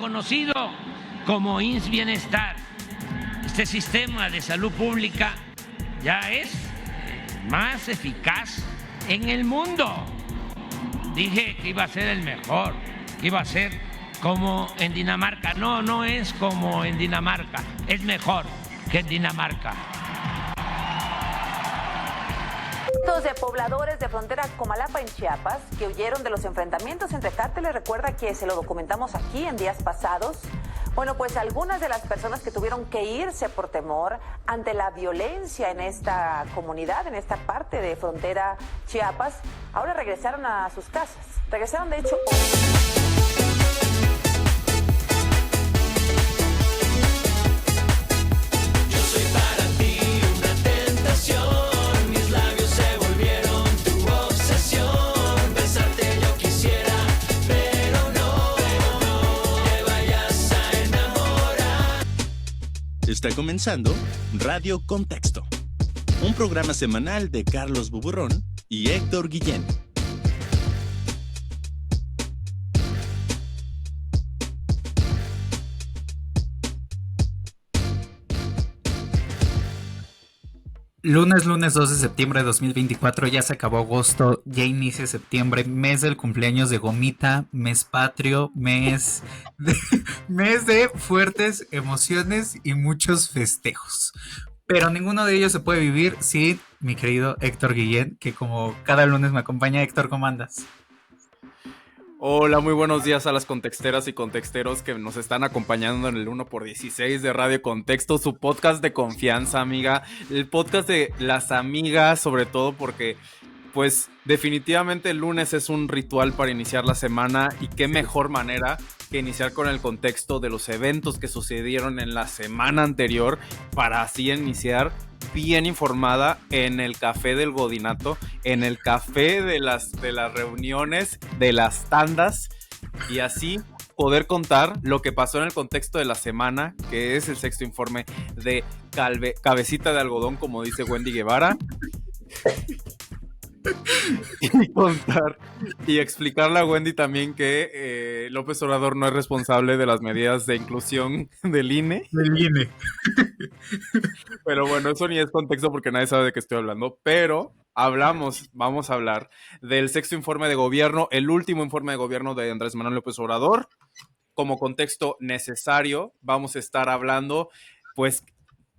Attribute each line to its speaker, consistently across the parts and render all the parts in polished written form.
Speaker 1: conocido como IMSS Bienestar. Este sistema de salud pública ya es más eficaz en el mundo. Dije que iba a ser el mejor, que iba a ser como en Dinamarca. No, no es como en Dinamarca, es mejor que en Dinamarca.
Speaker 2: De pobladores de frontera Comalapa en Chiapas que huyeron de los enfrentamientos entre cárteles, recuerda que se lo documentamos aquí en días pasados. Bueno, pues algunas de las personas que tuvieron que irse por temor ante la violencia en esta comunidad, en esta parte de frontera Chiapas, ahora regresaron a sus casas. Regresaron, de hecho,
Speaker 3: Yo soy para ti una tentación.
Speaker 4: Está comenzando Radio Contexto, un programa semanal de Carlos Buburrón y Héctor Guillén.
Speaker 5: Lunes 2 de septiembre de 2024, ya se acabó agosto, ya inicia septiembre, mes del cumpleaños de Gomita, mes patrio, mes de fuertes emociones y muchos festejos. Pero ninguno de ellos se puede vivir sin mi querido Héctor Guillén, que como cada lunes me acompaña. Héctor, ¿cómo andas?
Speaker 6: Hola, muy buenos días a las contexteras y contexteros que nos están acompañando en el 1x16 de Radio Contexto, su podcast de confianza, amiga. El podcast de las amigas, sobre todo porque, pues, definitivamente el lunes es un ritual para iniciar la semana y qué mejor manera que iniciar con el contexto de los eventos que sucedieron en la semana anterior para así iniciar bien informada en el café del Godinato, en el café de las reuniones, de las tandas, y así poder contar lo que pasó en el contexto de la semana, que es el sexto informe de cabecita de algodón, como dice Wendy Guevara. Y contar y explicarle a Wendy también que López Obrador no es responsable de las medidas de inclusión del INE. Pero bueno, eso ni es contexto porque nadie sabe de qué estoy hablando. Pero vamos a hablar del sexto informe de gobierno, el último informe de gobierno de Andrés Manuel López Obrador. Como contexto necesario, vamos a estar hablando, pues,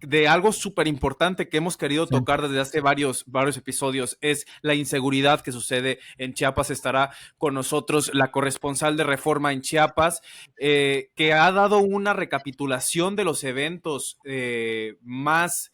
Speaker 6: de algo súper importante que hemos querido tocar desde hace varios episodios, es la inseguridad que sucede en Chiapas. Estará con nosotros la corresponsal de Reforma en Chiapas, que ha dado una recapitulación de los eventos más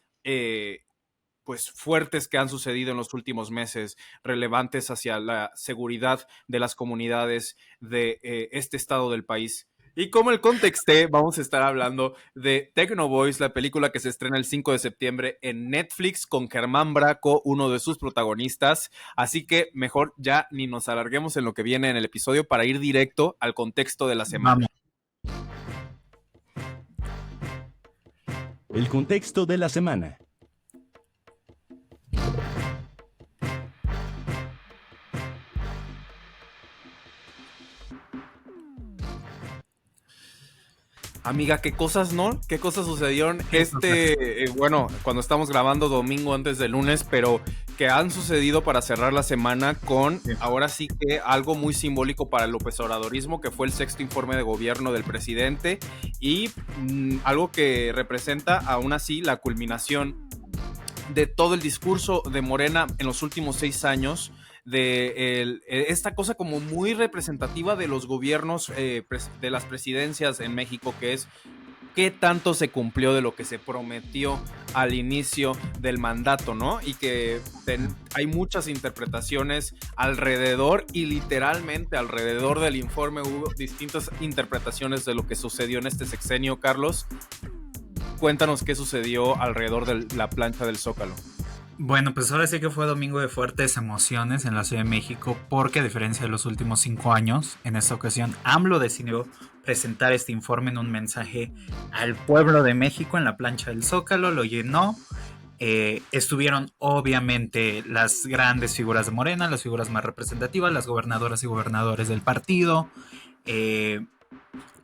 Speaker 6: pues fuertes que han sucedido en los últimos meses, relevantes hacia la seguridad de las comunidades de este estado del país. Y como el contexté, vamos a estar hablando de Techno Boys, la película que se estrena el 5 de septiembre en Netflix con Germán Braco, uno de sus protagonistas. Así que mejor ya ni nos alarguemos en lo que viene en el episodio para ir directo al contexto de la semana.
Speaker 4: El contexto de la semana.
Speaker 6: Amiga, ¿qué cosas no? ¿Qué cosas sucedieron bueno, cuando estamos grabando domingo antes del lunes, pero que han sucedido para cerrar la semana con, ahora sí que algo muy simbólico para el López Obradorismo, que fue el sexto informe de gobierno del presidente y algo que representa aún así la culminación de todo el discurso de Morena en los últimos 6 años, de esta cosa como muy representativa de los gobiernos, de las presidencias en México, que es qué tanto se cumplió de lo que se prometió al inicio del mandato, ¿no? Y que hay muchas interpretaciones alrededor, y literalmente alrededor del informe hubo distintas interpretaciones de lo que sucedió en este sexenio. Carlos, cuéntanos qué sucedió alrededor de la plancha del Zócalo.
Speaker 5: Bueno, pues ahora sí que fue domingo de fuertes emociones en la Ciudad de México, porque a diferencia de los últimos 5 años, en esta ocasión AMLO decidió presentar este informe en un mensaje al pueblo de México en la plancha del Zócalo, lo llenó. Estuvieron obviamente las grandes figuras de Morena, las figuras más representativas, las gobernadoras y gobernadores del partido,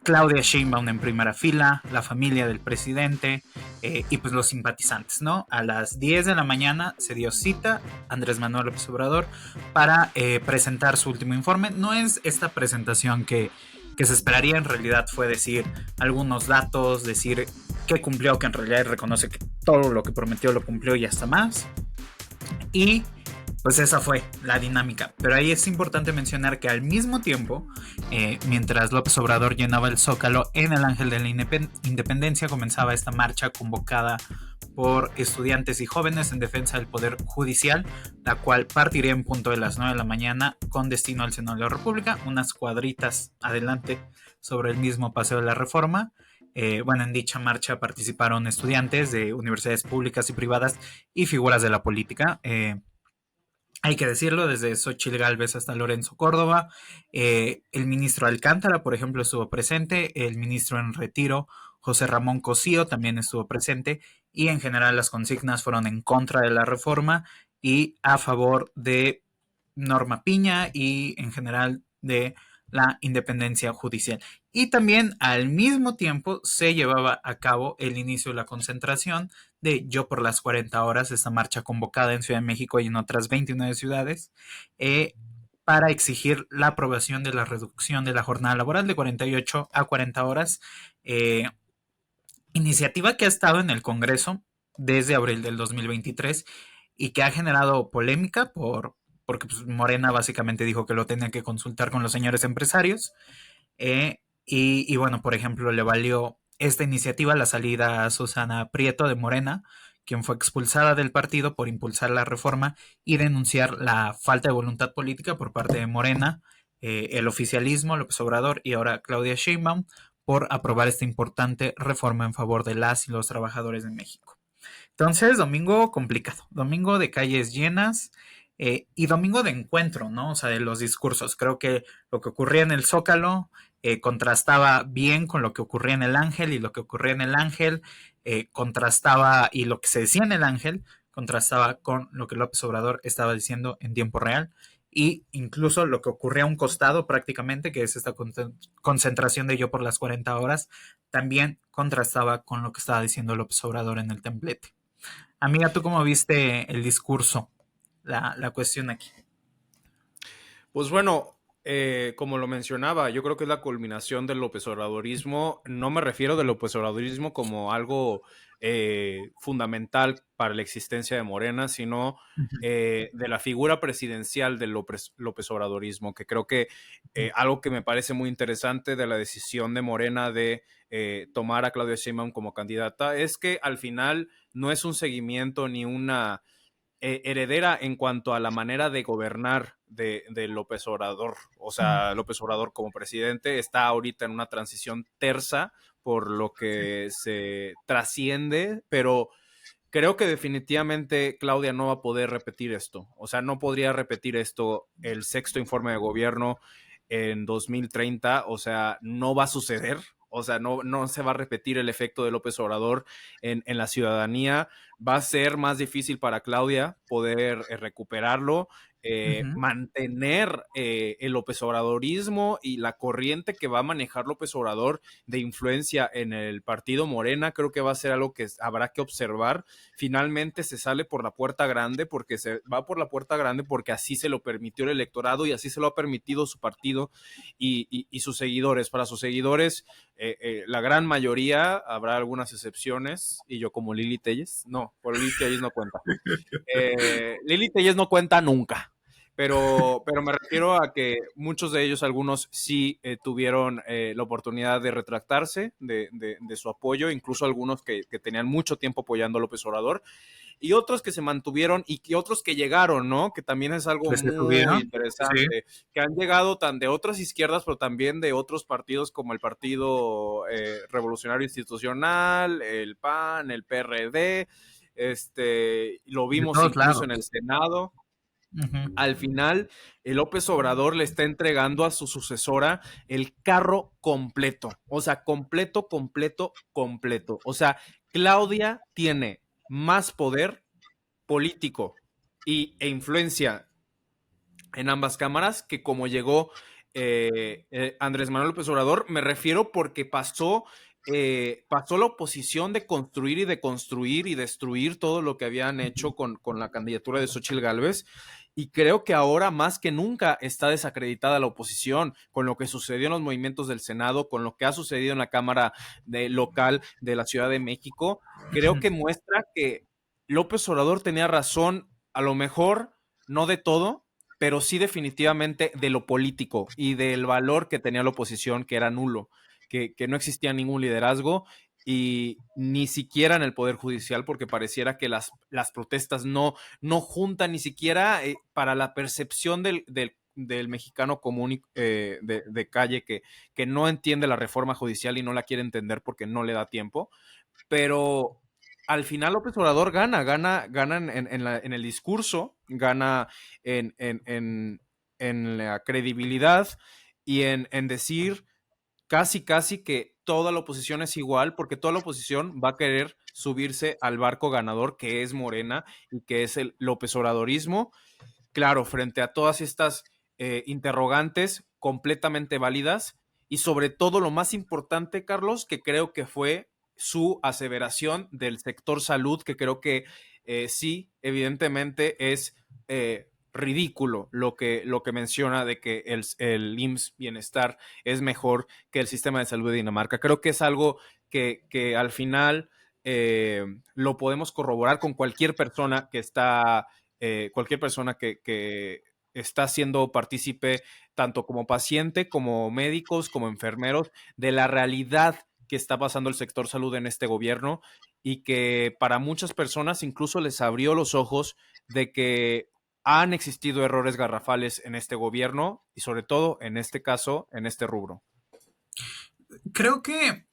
Speaker 5: Claudia Sheinbaum en primera fila, la familia del presidente y pues los simpatizantes, ¿no? A las 10 de la mañana se dio cita Andrés Manuel López Obrador para presentar su último informe. No es esta presentación que se esperaría, en realidad fue decir algunos datos, decir qué cumplió, que en realidad reconoce que todo lo que prometió lo cumplió y hasta más. Y pues esa fue la dinámica. Pero ahí es importante mencionar que al mismo tiempo, mientras López Obrador llenaba el Zócalo en el Ángel de la Independencia, comenzaba esta marcha convocada por estudiantes y jóvenes en defensa del Poder Judicial, la cual partiría en punto de las 9 de la mañana con destino al Senado de la República, unas cuadritas adelante sobre el mismo Paseo de la Reforma. Bueno, en dicha marcha participaron estudiantes de universidades públicas y privadas y figuras de la política. Hay que decirlo, desde Xochitl Gálvez hasta Lorenzo Córdoba. El ministro Alcántara, por ejemplo, estuvo presente. El ministro en retiro, José Ramón Cosío, también estuvo presente. Y en general las consignas fueron en contra de la reforma y a favor de Norma Piña y en general de la independencia judicial. Y también al mismo tiempo se llevaba a cabo el inicio de la concentración de Yo por las 40 horas, esta marcha convocada en Ciudad de México y en otras 29 ciudades, para exigir la aprobación de la reducción de la jornada laboral de 48 a 40 horas, iniciativa que ha estado en el Congreso desde abril del 2023 y que ha generado polémica porque pues, Morena básicamente dijo que lo tenía que consultar con los señores empresarios. Y bueno, por ejemplo, le valió esta iniciativa la salida a Susana Prieto de Morena, quien fue expulsada del partido por impulsar la reforma y denunciar la falta de voluntad política por parte de Morena, el oficialismo, López Obrador y ahora Claudia Sheinbaum, por aprobar esta importante reforma en favor de las y los trabajadores de México. Entonces, domingo complicado, domingo de calles llenas, y domingo de encuentro, ¿no? O sea, de los discursos. Creo que lo que ocurría en el Zócalo contrastaba bien con lo que ocurría en el Ángel y lo que ocurría en el Ángel contrastaba, y lo que se decía en el Ángel contrastaba con lo que López Obrador estaba diciendo en tiempo real, y incluso lo que ocurría a un costado prácticamente, que es esta concentración de Yo por las 40 horas, también contrastaba con lo que estaba diciendo López Obrador en el templete. Amiga, ¿tú cómo viste el discurso? La cuestión aquí.
Speaker 6: Pues bueno, como lo mencionaba, yo creo que es la culminación del López Obradorismo. No me refiero del López Obradorismo como algo fundamental para la existencia de Morena, sino de la figura presidencial del López Obradorismo, que creo que algo que me parece muy interesante de la decisión de Morena de tomar a Claudia Sheinbaum como candidata es que al final no es un seguimiento ni una heredera en cuanto a la manera de gobernar de López Obrador. O sea, López Obrador como presidente está ahorita en una transición tersa por lo que se trasciende, pero creo que definitivamente Claudia no va a poder repetir esto. O sea, no podría repetir esto el sexto informe de gobierno en 2030. O sea, no va a suceder. O sea, no se va a repetir el efecto de López Obrador en la ciudadanía. Va a ser más difícil para Claudia poder recuperarlo, mantener el López Obradorismo y la corriente que va a manejar López Obrador de influencia en el partido Morena. Creo que va a ser algo que habrá que observar. Finalmente se sale por la puerta grande, porque se va por la puerta grande porque así se lo permitió el electorado y así se lo ha permitido su partido y sus seguidores. Para sus seguidores, la gran mayoría, habrá algunas excepciones, y yo como Lili Telles, no, por Lili Telles no cuenta. Lili Telles no cuenta nunca. Pero me refiero a que muchos de ellos, algunos sí tuvieron la oportunidad de retractarse de su apoyo, incluso algunos que tenían mucho tiempo apoyando a López Obrador, y otros que se mantuvieron y otros que llegaron, ¿no? Que también es algo muy interesante, sí, que han llegado tan de otras izquierdas, pero también de otros partidos como el Partido Revolucionario Institucional, el PAN, el PRD, lo vimos incluso en el Senado. Al final, el López Obrador le está entregando a su sucesora el carro completo. O sea, completo. O sea, Claudia tiene más poder político e influencia en ambas cámaras que como llegó Andrés Manuel López Obrador. Me refiero porque pasó la oposición de construir y de construir y destruir todo lo que habían hecho con la candidatura de Xóchitl Gálvez. Y creo que ahora más que nunca está desacreditada la oposición con lo que sucedió en los movimientos del Senado, con lo que ha sucedido en la Cámara local de la Ciudad de México. Creo que muestra que López Obrador tenía razón, a lo mejor no de todo, pero sí definitivamente de lo político y del valor que tenía la oposición, que era nulo, que no existía ningún liderazgo y ni siquiera en el Poder Judicial, porque pareciera que las protestas no juntan ni siquiera para la percepción del mexicano común de calle que no entiende la reforma judicial y no la quiere entender porque no le da tiempo. Pero al final López Obrador gana en el discurso, gana en la credibilidad y en decir casi que toda la oposición es igual, porque toda la oposición va a querer subirse al barco ganador que es Morena y que es el López Obradorismo. Claro, frente a todas estas interrogantes completamente válidas y sobre todo lo más importante, Carlos, que creo que fue su aseveración del sector salud, que creo que sí, evidentemente es ridículo lo que menciona de que el IMSS Bienestar es mejor que el sistema de salud de Dinamarca. Creo que es algo que al final lo podemos corroborar con cualquier persona que está está siendo partícipe, tanto como paciente, como médicos, como enfermeros, de la realidad que está pasando el sector salud en este gobierno y que para muchas personas incluso les abrió los ojos de que han existido errores garrafales en este gobierno y sobre todo en este caso, en este rubro.
Speaker 5: Creo que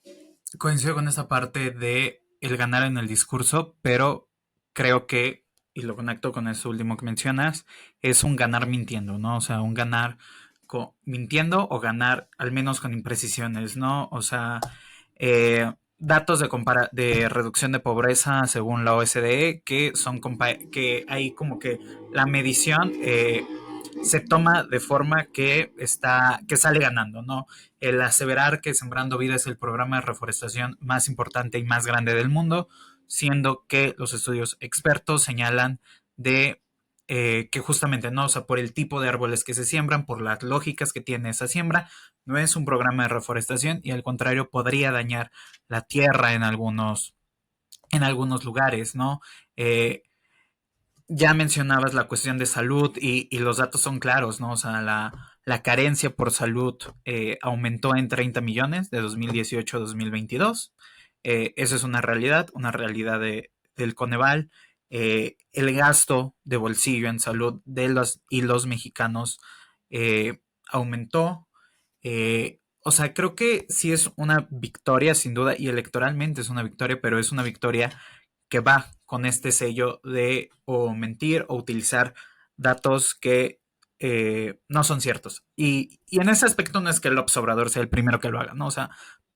Speaker 5: coincido con esa parte de el ganar en el discurso, pero creo que, y lo conecto con eso último que mencionas, es un ganar mintiendo, ¿no? O sea, un ganar mintiendo o ganar al menos con imprecisiones, ¿no? O sea, datos de reducción de pobreza según la OSDE que son que hay como que la medición se toma de forma que sale ganando, ¿no? El aseverar que Sembrando Vida es el programa de reforestación más importante y más grande del mundo, siendo que los estudios expertos señalan de que justamente, ¿no? O sea, por el tipo de árboles que se siembran, por las lógicas que tiene esa siembra, no es un programa de reforestación y al contrario podría dañar la tierra en algunos lugares, ¿no? Ya mencionabas la cuestión de salud y los datos son claros, ¿no? O sea, la carencia por salud aumentó en 30 millones de 2018 a 2022. Eso es una realidad del Coneval. El gasto de bolsillo en salud de los mexicanos aumentó. O sea, creo que sí es una victoria, sin duda, y electoralmente es una victoria, pero es una victoria que va con este sello de o mentir o utilizar datos que no son ciertos. Y en ese aspecto no es que López Obrador sea el primero que lo haga, ¿no? O sea,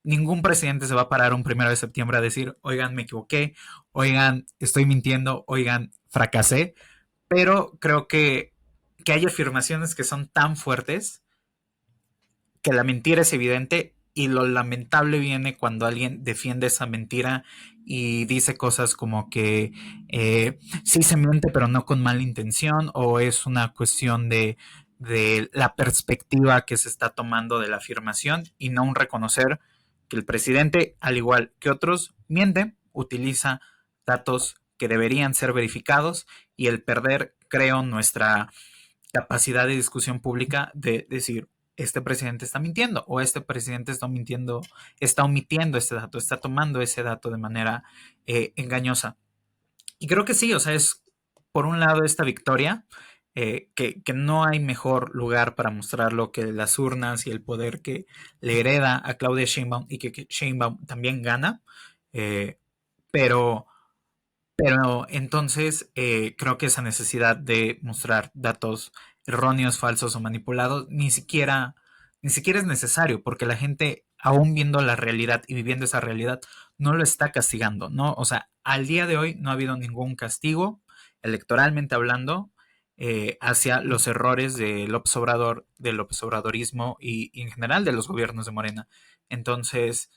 Speaker 5: ningún presidente se va a parar un 1 de septiembre a decir, oigan, me equivoqué, oigan, estoy mintiendo, oigan, fracasé. Pero creo que hay afirmaciones que son tan fuertes que la mentira es evidente y lo lamentable viene cuando alguien defiende esa mentira y dice cosas como que sí se miente pero no con mala intención o es una cuestión de la perspectiva que se está tomando de la afirmación y no un reconocer que el presidente, al igual que otros, miente, utiliza datos que deberían ser verificados y el perder, creo, nuestra capacidad de discusión pública de decir, este presidente está mintiendo o este presidente está omitiendo este dato, está tomando ese dato de manera engañosa. Y creo que sí, o sea, es por un lado esta victoria, que no hay mejor lugar para mostrarlo que las urnas y el poder que le hereda a Claudia Sheinbaum y que Sheinbaum también gana, pero entonces creo que esa necesidad de mostrar datos erróneos, falsos o manipulados ni siquiera es necesario porque la gente, aún viendo la realidad y viviendo esa realidad, no lo está castigando, ¿no? O sea, al día de hoy no ha habido ningún castigo electoralmente hablando hacia los errores de López Obrador, del López Obradorismo y en general de los gobiernos de Morena. Entonces,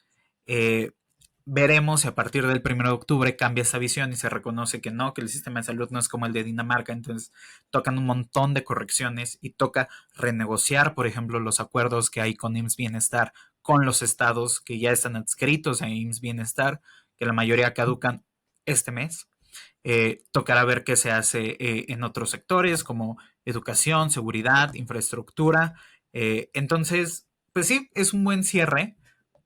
Speaker 5: eh, veremos si a partir del 1 de octubre cambia esa visión y se reconoce que no, que el sistema de salud no es como el de Dinamarca. Entonces tocan un montón de correcciones y toca renegociar, por ejemplo, los acuerdos que hay con IMSS Bienestar con los estados que ya están adscritos a IMSS Bienestar, que la mayoría caducan este mes. Tocará ver qué se hace en otros sectores como educación, seguridad, infraestructura. Entonces, pues sí, es un buen cierre,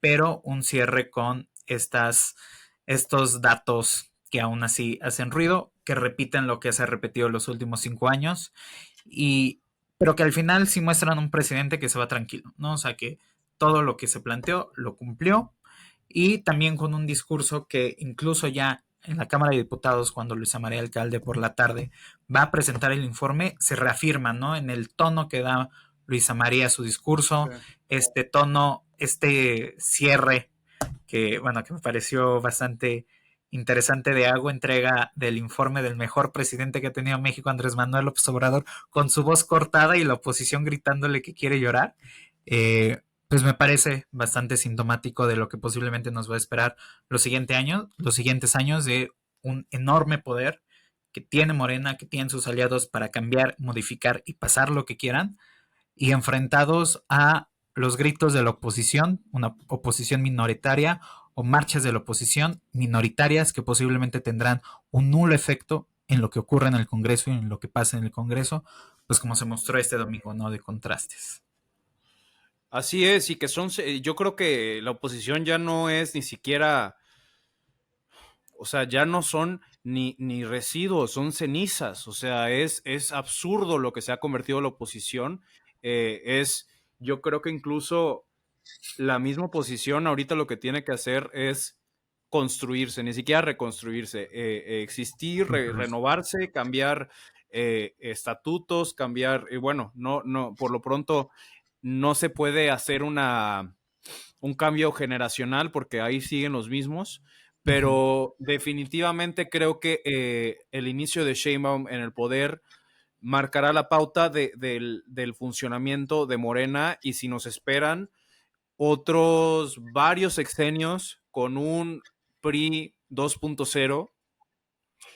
Speaker 5: pero un cierre con estos datos que aún así hacen ruido, que repiten lo que se ha repetido los últimos 5 años, pero que al final sí muestran un presidente que se va tranquilo, ¿no? O sea, que todo lo que se planteó lo cumplió, y también con un discurso que incluso ya en la Cámara de Diputados, cuando Luisa María Alcalde por la tarde va a presentar el informe, se reafirma, ¿no? En el tono que da Luisa María a su discurso, este tono, este cierre que, bueno, que me pareció bastante interesante, de hago entrega del informe del mejor presidente que ha tenido México, Andrés Manuel López Obrador, con su voz cortada y la oposición gritándole que quiere llorar. Pues me parece bastante sintomático de lo que posiblemente nos va a esperar los siguientes años de un enorme poder que tiene Morena, que tienen sus aliados para cambiar, modificar y pasar lo que quieran, y enfrentados a los gritos de la oposición, una oposición minoritaria o marchas de la oposición minoritarias que posiblemente tendrán un nulo efecto en lo que ocurre en el Congreso y en lo que pasa en el Congreso, pues como se mostró este domingo, ¿no? De contrastes.
Speaker 6: Así es, y que yo creo que la oposición ya no es ni siquiera, o sea, ya no son ni residuos, son cenizas, o sea, es absurdo lo que se ha convertido la oposición. Yo creo que incluso la misma oposición ahorita lo que tiene que hacer es construirse, ni siquiera reconstruirse, existir, renovarse, cambiar estatutos, cambiar, bueno, no, por lo pronto no se puede hacer un cambio generacional porque ahí siguen los mismos, pero definitivamente creo que el inicio de Sheinbaum en el poder marcará la pauta del funcionamiento de Morena, y si nos esperan otros varios sexenios con un PRI 2.0,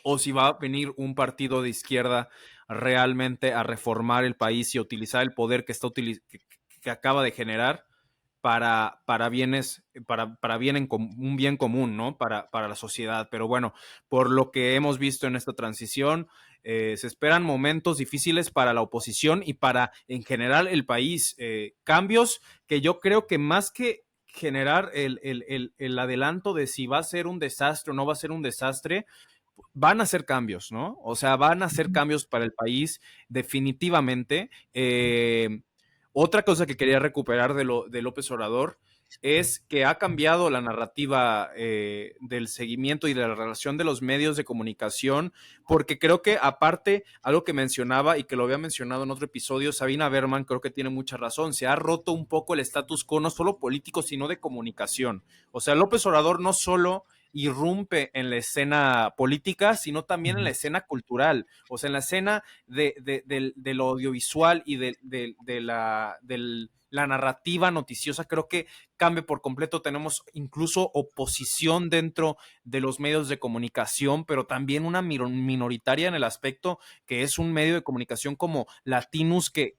Speaker 6: o si va a venir un partido de izquierda realmente a reformar el país y a utilizar el poder que acaba de generar para bienes, para un bien común, ¿no? Para la sociedad. Pero bueno, por lo que hemos visto en esta transición, se esperan momentos difíciles para la oposición y para, en general, el país. Cambios que yo creo que más que generar el adelanto de si va a ser un desastre o no va a ser un desastre, van a ser cambios, ¿no? O sea, van a ser cambios para el país, definitivamente. Otra cosa que quería recuperar de López Obrador es que ha cambiado la narrativa del seguimiento y de la relación de los medios de comunicación, porque creo que aparte, algo que mencionaba y que lo había mencionado en otro episodio, Sabina Berman, creo que tiene mucha razón, se ha roto un poco el status quo, no solo político, sino de comunicación. O sea, López Obrador no solo irrumpe en la escena política, sino también en la escena cultural, o sea, en la escena de lo audiovisual y de la narrativa noticiosa. Creo que cambia por completo. Tenemos incluso oposición dentro de los medios de comunicación, pero también una minoritaria en el aspecto que es un medio de comunicación como Latinus, que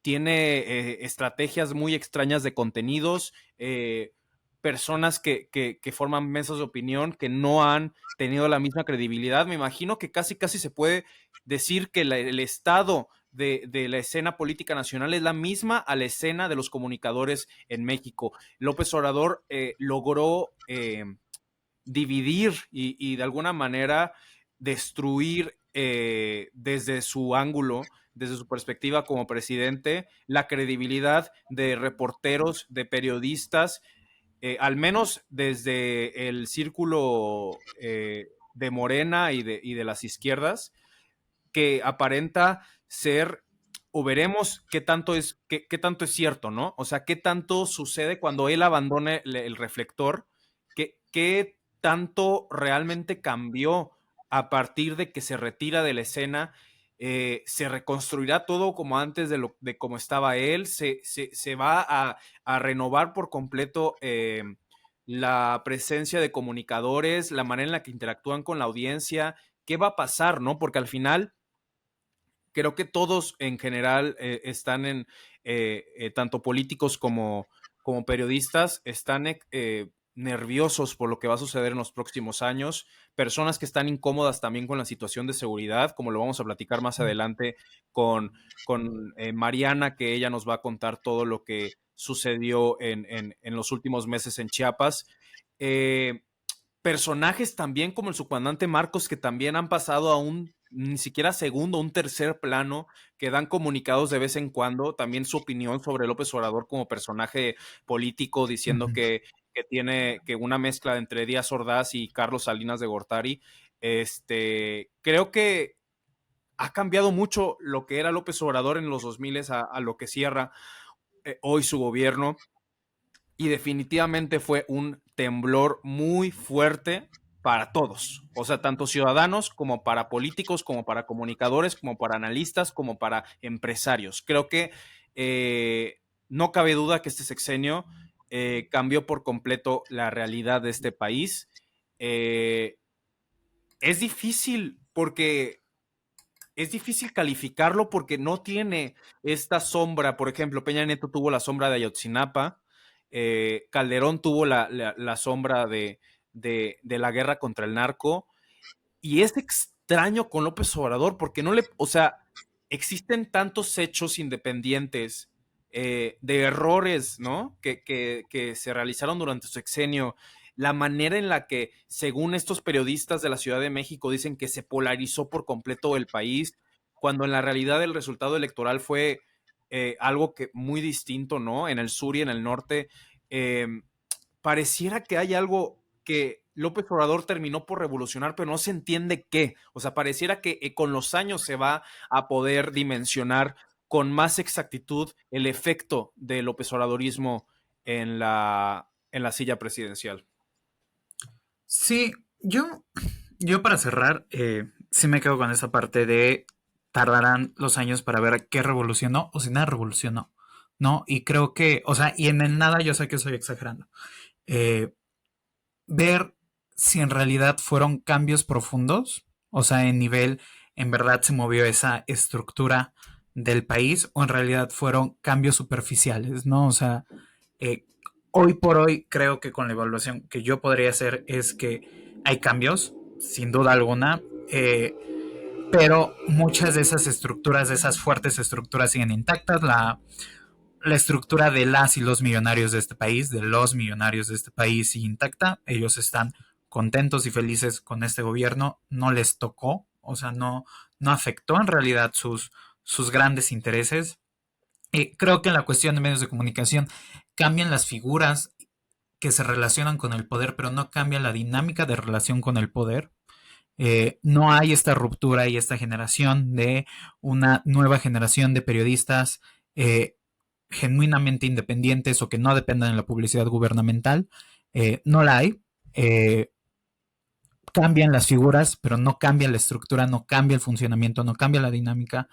Speaker 6: tiene estrategias muy extrañas de contenidos, personas que forman mesas de opinión que no han tenido la misma credibilidad. Me imagino que casi se puede decir que el estado de la escena política nacional es la misma a la escena de los comunicadores en México. López Obrador logró dividir y de alguna manera destruir desde su ángulo, desde su perspectiva como presidente, la credibilidad de reporteros, de periodistas, al menos desde el círculo de Morena y de las izquierdas, que aparenta ser, o veremos qué tanto es cierto, ¿no? O sea, qué tanto sucede cuando él abandone el reflector, qué tanto realmente cambió a partir de que se retira de la escena, se reconstruirá todo como antes de cómo estaba él, se va a renovar por completo la presencia de comunicadores, la manera en la que interactúan con la audiencia, qué va a pasar, ¿no? Porque al final creo que todos en general están tanto políticos como periodistas, están nerviosos por lo que va a suceder en los próximos años, personas que están incómodas también con la situación de seguridad, como lo vamos a platicar más adelante con Mariana, que ella nos va a contar todo lo que sucedió en los últimos meses en Chiapas. Personajes también como el subcomandante Marcos, que también han pasado a un ni siquiera segundo, un tercer plano, que dan comunicados de vez en cuando, también su opinión sobre López Obrador como personaje político, diciendo que tiene que una mezcla entre Díaz Ordaz y Carlos Salinas de Gortari. Creo que ha cambiado mucho lo que era López Obrador en los 2000 a lo que cierra hoy su gobierno, y definitivamente fue un temblor muy fuerte para todos, o sea, tanto ciudadanos como para políticos, como para comunicadores, como para analistas, como para empresarios. Creo que no cabe duda que este sexenio cambió por completo la realidad de este país. Es difícil porque es difícil calificarlo porque no tiene esta sombra. Por ejemplo, Peña Nieto tuvo la sombra de Ayotzinapa, Calderón tuvo la sombra de la guerra contra el narco, y es extraño con López Obrador porque o sea, existen tantos hechos independientes de errores, ¿no? Que se realizaron durante su sexenio, la manera en la que, según estos periodistas de la Ciudad de México, dicen que se polarizó por completo el país, cuando en la realidad el resultado electoral fue algo que muy distinto, ¿no? En el sur y en el norte, pareciera que hay algo que López Obrador terminó por revolucionar, pero no se entiende qué. O sea, pareciera que con los años se va a poder dimensionar con más exactitud el efecto del López Obradorismo en la silla presidencial.
Speaker 5: Sí, yo para cerrar, sí me quedo con esa parte de tardarán los años para ver qué revolucionó o si nada revolucionó, ¿no? Y creo que, o sea, y en el nada yo sé que estoy exagerando. Ver si en realidad fueron cambios profundos, o sea, en nivel, en verdad se movió esa estructura del país, o en realidad fueron cambios superficiales, ¿no? O sea, hoy por hoy creo que con la evaluación que yo podría hacer es que hay cambios, sin duda alguna, pero muchas de esas estructuras, de esas fuertes estructuras siguen intactas. La estructura de las y los millonarios de este país, de los millonarios de este país sigue intacta. Ellos están contentos y felices con este gobierno. No les tocó, o sea, no afectó en realidad sus grandes intereses. Creo que en la cuestión de medios de comunicación cambian las figuras que se relacionan con el poder, pero no cambia la dinámica de relación con el poder. No hay esta ruptura y esta generación de una nueva generación de periodistas genuinamente independientes o que no dependan de la publicidad gubernamental. No la hay. Cambian las figuras, pero no cambia la estructura, no cambia el funcionamiento, no cambia la dinámica.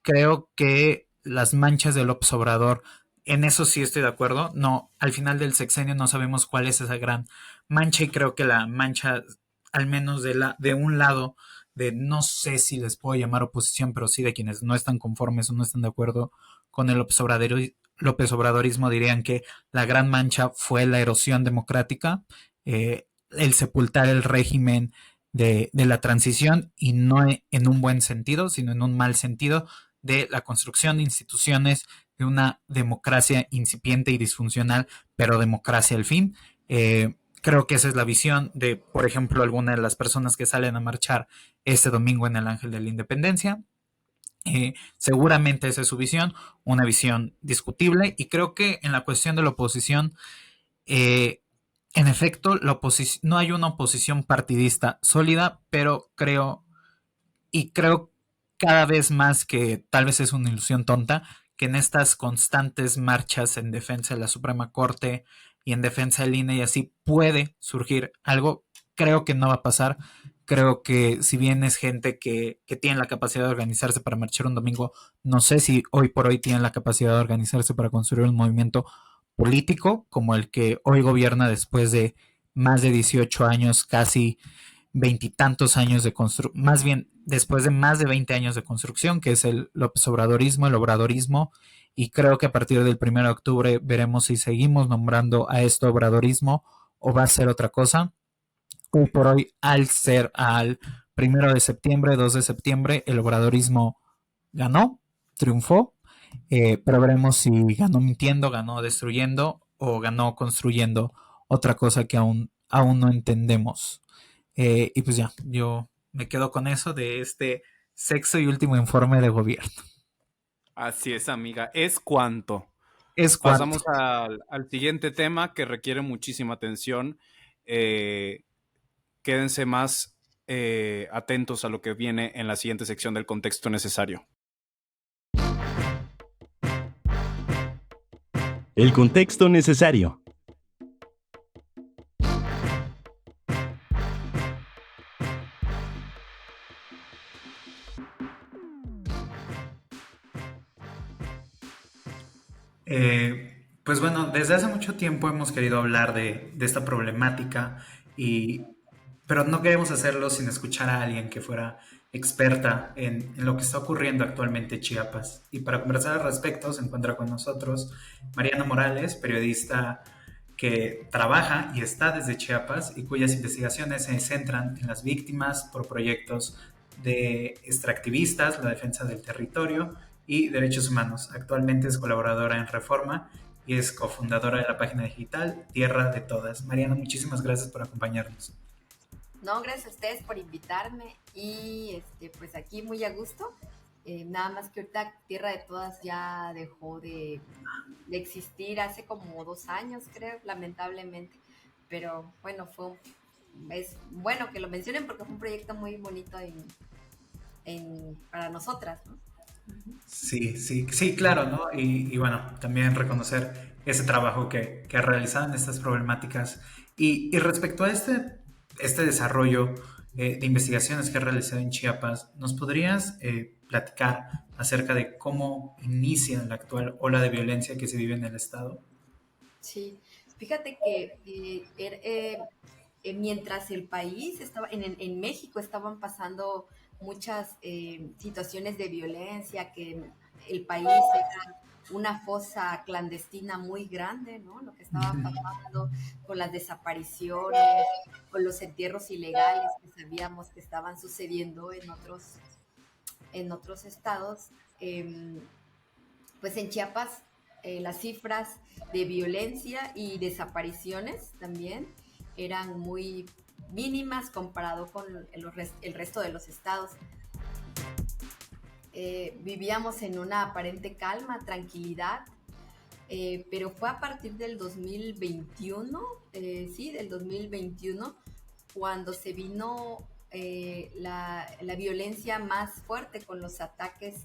Speaker 5: Creo que las manchas de López Obrador, en eso sí estoy de acuerdo. No, al final del sexenio no sabemos cuál es esa gran mancha, y creo que la mancha, al menos de un lado, de no sé si les puedo llamar oposición, pero sí de quienes no están conformes o no están de acuerdo con el López Obradorismo, dirían que la gran mancha fue la erosión democrática, el sepultar el régimen de la transición, y no en un buen sentido, sino en un mal sentido, de la construcción de instituciones, de una democracia incipiente y disfuncional, pero democracia al fin. Creo que esa es la visión de, por ejemplo, alguna de las personas que salen a marchar este domingo en el Ángel de la Independencia. Seguramente esa es su visión, una visión discutible, y creo que en la cuestión de la oposición, en efecto, no hay una oposición partidista sólida, pero creo cada vez más, que tal vez es una ilusión tonta, que en estas constantes marchas en defensa de la Suprema Corte y en defensa del INE y así puede surgir algo. Creo que no va a pasar. Creo que si bien es gente que tiene la capacidad de organizarse para marchar un domingo, no sé si hoy por hoy tienen la capacidad de organizarse para construir un movimiento político como el que hoy gobierna después de más de 18 años, casi veintitantos años de construcción, más bien después de más de 20 años de construcción, que es el López Obradorismo, el obradorismo, y creo que a partir del 1 de octubre veremos si seguimos nombrando a esto obradorismo o va a ser otra cosa. Hoy por hoy, al 1 de septiembre, 2 de septiembre, el obradorismo ganó, triunfó, pero veremos si ganó mintiendo, ganó destruyendo o ganó construyendo otra cosa que aún no entendemos. Y pues ya, yo me quedo con eso de este sexto y último informe de gobierno.
Speaker 6: Así es, amiga. Es cuanto.
Speaker 5: Es cuanto.
Speaker 6: Pasamos al siguiente tema que requiere muchísima atención. Quédense más atentos a lo que viene en la siguiente sección del contexto necesario.
Speaker 4: El contexto necesario.
Speaker 5: Pues bueno, desde hace mucho tiempo hemos querido hablar de esta problemática, pero no queremos hacerlo sin escuchar a alguien que fuera experta en lo que está ocurriendo actualmente en Chiapas. Y para conversar al respecto se encuentra con nosotros Mariana Morales, periodista que trabaja y está desde Chiapas y cuyas investigaciones se centran en las víctimas por proyectos de extractivistas, la defensa del territorio y derechos humanos. Actualmente es colaboradora en Reforma y es cofundadora de la página digital Tierra de Todas. Mariana, muchísimas gracias por acompañarnos.
Speaker 7: No, gracias a ustedes por invitarme y pues aquí muy a gusto. Nada más que ahorita Tierra de Todas ya dejó de existir hace como 2 años, creo, lamentablemente. Pero bueno, es bueno que lo mencionen porque fue un proyecto muy bonito para nosotras, ¿no?
Speaker 5: Sí, claro, ¿no? Y bueno, también reconocer ese trabajo que realizado en estas problemáticas. Y respecto a este desarrollo de investigaciones que ha realizado en Chiapas, ¿nos podrías platicar acerca de cómo inicia la actual ola de violencia que se vive en el estado?
Speaker 7: Sí, fíjate que mientras el país estaba, en México estaban pasando muchas situaciones de violencia, que el país era una fosa clandestina muy grande, ¿no? Lo que estaba pasando con las desapariciones, con los entierros ilegales que sabíamos que estaban sucediendo en otros estados. Pues en Chiapas las cifras de violencia y desapariciones también eran muy mínimas comparado con el resto de los estados. Vivíamos en una aparente calma, tranquilidad, pero fue a partir del 2021, del 2021, cuando se vino la violencia más fuerte con los ataques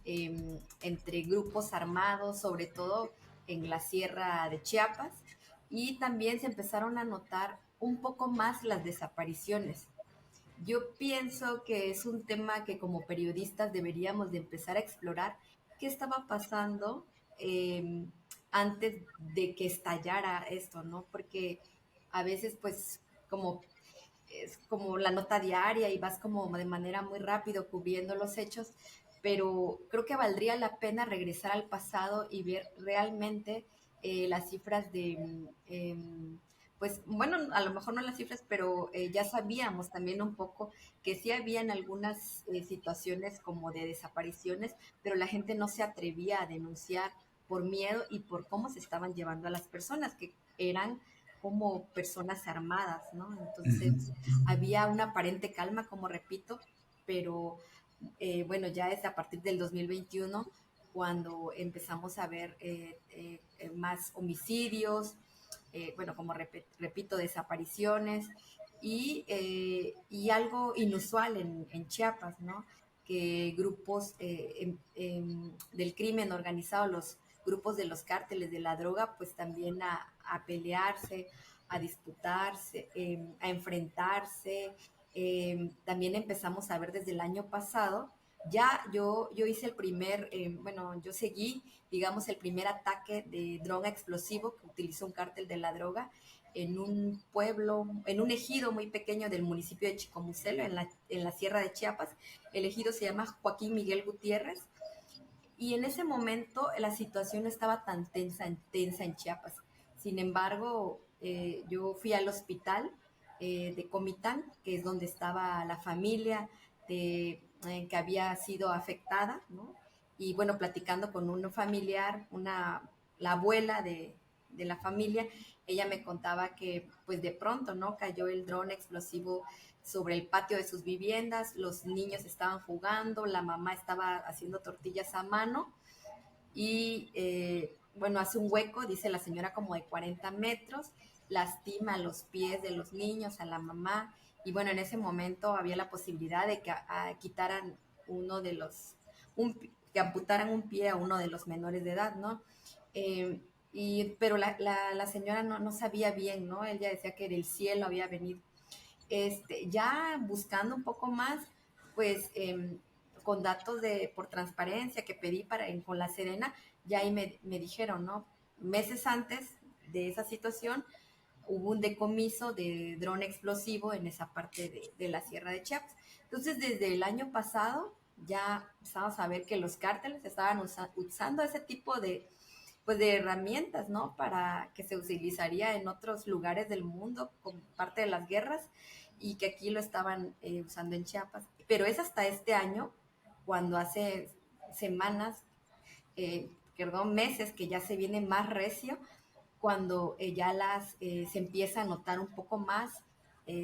Speaker 7: entre grupos armados, sobre todo en la sierra de Chiapas, y también se empezaron a notar un poco más las desapariciones. Yo pienso que es un tema que como periodistas deberíamos de empezar a explorar qué estaba pasando eh, antes de que estallara esto, ¿no? Porque a veces pues es como la nota diaria y vas como de manera muy rápido cubriendo los hechos, pero creo que valdría la pena regresar al pasado y ver realmente las cifras pues bueno, a lo mejor no las cifras, pero ya sabíamos también un poco que sí habían algunas situaciones como de desapariciones, pero la gente no se atrevía a denunciar por miedo y por cómo se estaban llevando a las personas, que eran como personas armadas, ¿no? Entonces había una aparente calma, como repito, pero bueno, ya es a partir del 2021 cuando empezamos a ver más homicidios, bueno, como repito, desapariciones y algo inusual en Chiapas, ¿no? Que grupos del crimen organizado, los grupos de los cárteles de la droga, pues también a pelearse, a disputarse, a enfrentarse también empezamos a ver desde el año pasado. Ya yo hice el primer, bueno, yo seguí, digamos, el primer ataque de dron explosivo que utilizó un cártel de la droga en un pueblo, en un ejido muy pequeño del municipio de Chicomucelo, en la sierra de Chiapas. El ejido se llama Joaquín Miguel Gutiérrez. Y en ese momento la situación no estaba tan tensa en Chiapas. Sin embargo, yo fui al hospital de Comitán, que es donde estaba la familia que había sido afectada, ¿no? Y bueno, platicando con un familiar, la abuela de la familia, ella me contaba que pues de pronto, ¿no? Cayó el dron explosivo sobre el patio de sus viviendas, los niños estaban jugando, la mamá estaba haciendo tortillas a mano y bueno, hace un hueco, dice la señora, como de 40 metros, lastima los pies de los niños, a la mamá, y bueno, en ese momento había la posibilidad de que quitaran que amputaran un pie a uno de los menores de edad, ¿no? Pero la señora no sabía bien, ¿no? Ella decía que del cielo había venido. Ya buscando un poco más, pues con datos por transparencia que pedí con La Serena, ya ahí me dijeron, ¿no? Meses antes de esa situación hubo un decomiso de dron explosivo en esa parte de la Sierra de Chiapas. Entonces, desde el año pasado ya empezamos a ver que los cárteles estaban usando ese tipo pues de herramientas, ¿no? Para que se utilizaría en otros lugares del mundo como parte de las guerras y que aquí lo estaban usando en Chiapas. Pero es hasta este año, cuando hace semanas, perdón, meses, que ya se viene más recio, cuando ya se empieza a notar un poco más,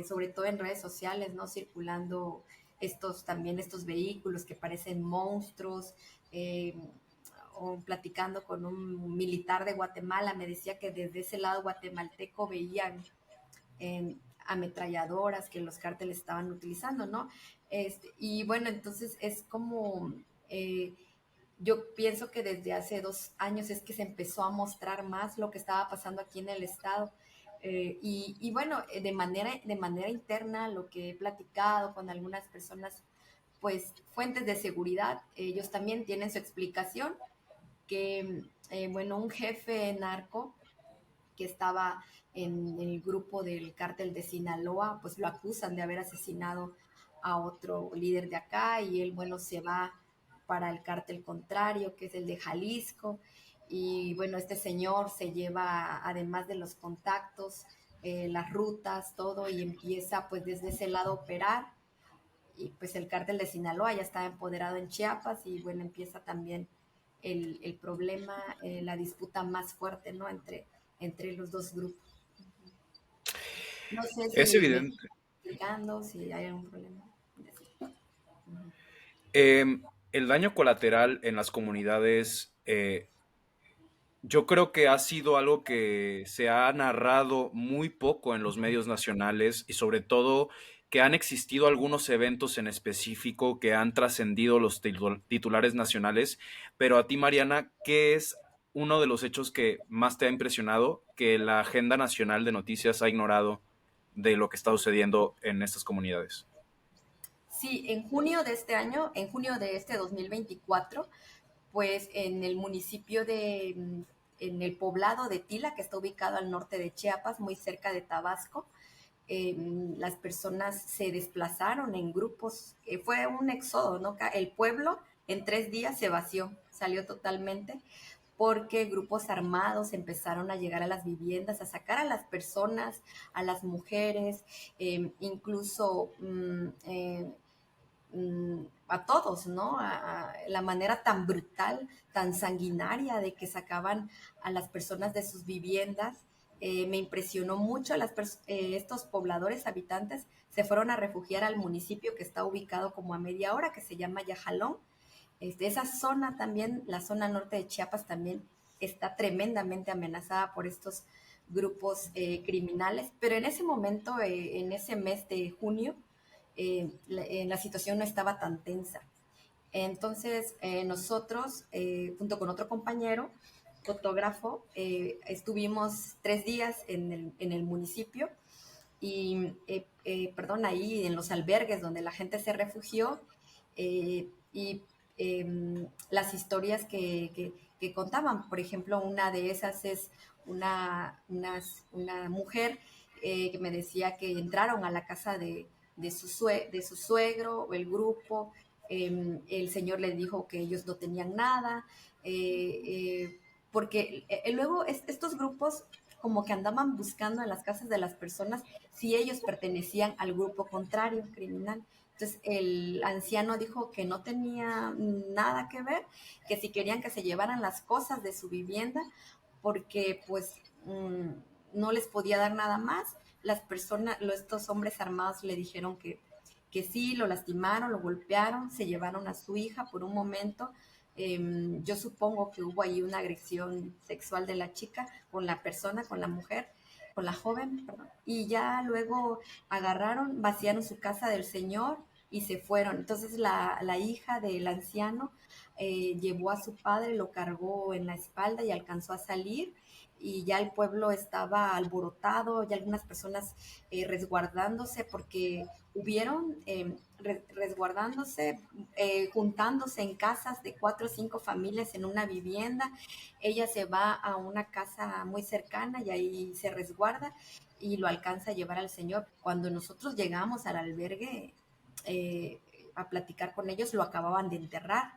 Speaker 7: sobre todo en redes sociales, ¿no? Circulando estos vehículos que parecen monstruos, o platicando con un militar de Guatemala, me decía que desde ese lado guatemalteco veían ametralladoras que los cárteles estaban utilizando, ¿no? Y bueno, entonces es como, yo pienso que desde hace 2 años es que se empezó a mostrar más lo que estaba pasando aquí en el estado. Y bueno, de manera interna, lo que he platicado con algunas personas, pues fuentes de seguridad, ellos también tienen su explicación, que, bueno, un jefe narco que estaba en el grupo del cártel de Sinaloa, pues lo acusan de haber asesinado a otro líder de acá y él, bueno, se va para el cártel contrario, que es el de Jalisco, y bueno, este señor se lleva, además de los contactos, las rutas, todo, y empieza pues desde ese lado a operar, y pues el cártel de Sinaloa ya está empoderado en Chiapas y bueno, empieza también el problema, la disputa más fuerte, ¿no? Entre los dos grupos. No sé
Speaker 6: Es
Speaker 7: si me estoy
Speaker 6: evidente.
Speaker 7: explicando, si hay algún problema.
Speaker 6: El daño colateral en las comunidades, yo creo que ha sido algo que se ha narrado muy poco en los medios nacionales y sobre todo que han existido algunos eventos en específico que han trascendido los titulares nacionales. Pero a ti, Mariana, ¿qué es uno de los hechos que más te ha impresionado que la agenda nacional de noticias ha ignorado de lo que está sucediendo en estas comunidades?
Speaker 7: Sí, en junio de este año, en junio de este 2024, pues en el municipio en el poblado de Tila, que está ubicado al norte de Chiapas, muy cerca de Tabasco, las personas se desplazaron en grupos, fue un éxodo, ¿no? El pueblo en 3 días se vació, salió totalmente, porque grupos armados empezaron a llegar a las viviendas, a sacar a las personas, a las mujeres, incluso a todos, ¿no? A la manera tan brutal, tan sanguinaria de que sacaban a las personas de sus viviendas. Me impresionó mucho, estos pobladores habitantes se fueron a refugiar al municipio que está ubicado como a media hora, que se llama Yajalón. Esa zona también, la zona norte de Chiapas también está tremendamente amenazada por estos grupos criminales, pero en ese momento, en ese mes de junio, la situación no estaba tan tensa. Entonces, nosotros, junto con otro compañero, fotógrafo, estuvimos 3 días en el municipio perdón, ahí en los albergues donde la gente se refugió, y las historias que contaban. Por ejemplo, una de esas es una mujer que me decía que entraron a la casa de su suegro o el grupo. El señor le dijo que ellos no tenían nada, porque luego estos grupos como que andaban buscando en las casas de las personas si ellos pertenecían al grupo contrario criminal. Entonces el anciano dijo que no tenía nada que ver, que si querían que se llevaran las cosas de su vivienda, porque pues no les podía dar nada más. Las personas, estos hombres armados le dijeron que sí, lo lastimaron, lo golpearon, se llevaron a su hija por un momento. Yo supongo que hubo ahí una agresión sexual de la chica con la persona, con la mujer, con la joven, perdón. Y ya luego agarraron, vaciaron su casa del señor y se fueron. Entonces la hija del anciano llevó a su padre, lo cargó en la espalda y alcanzó a salir. Y ya el pueblo estaba alborotado, ya algunas personas resguardándose, porque hubieron resguardándose, juntándose en casas de 4 o 5 familias en una vivienda. Ella se va a una casa muy cercana y ahí se resguarda y lo alcanza a llevar al señor. Cuando nosotros llegamos al albergue a platicar con ellos, lo acababan de enterrar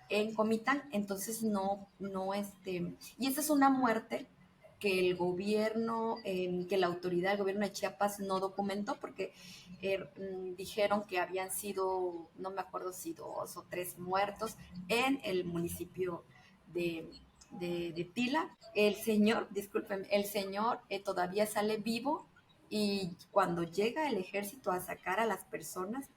Speaker 7: en Comitán. Entonces y esa es una muerte que el gobierno, que la autoridad del gobierno de Chiapas no documentó, porque dijeron que habían sido, no me acuerdo si 2 o 3 muertos en el municipio de Tila. El señor, disculpen, el señor todavía sale vivo, y cuando llega el ejército a sacar a las personas,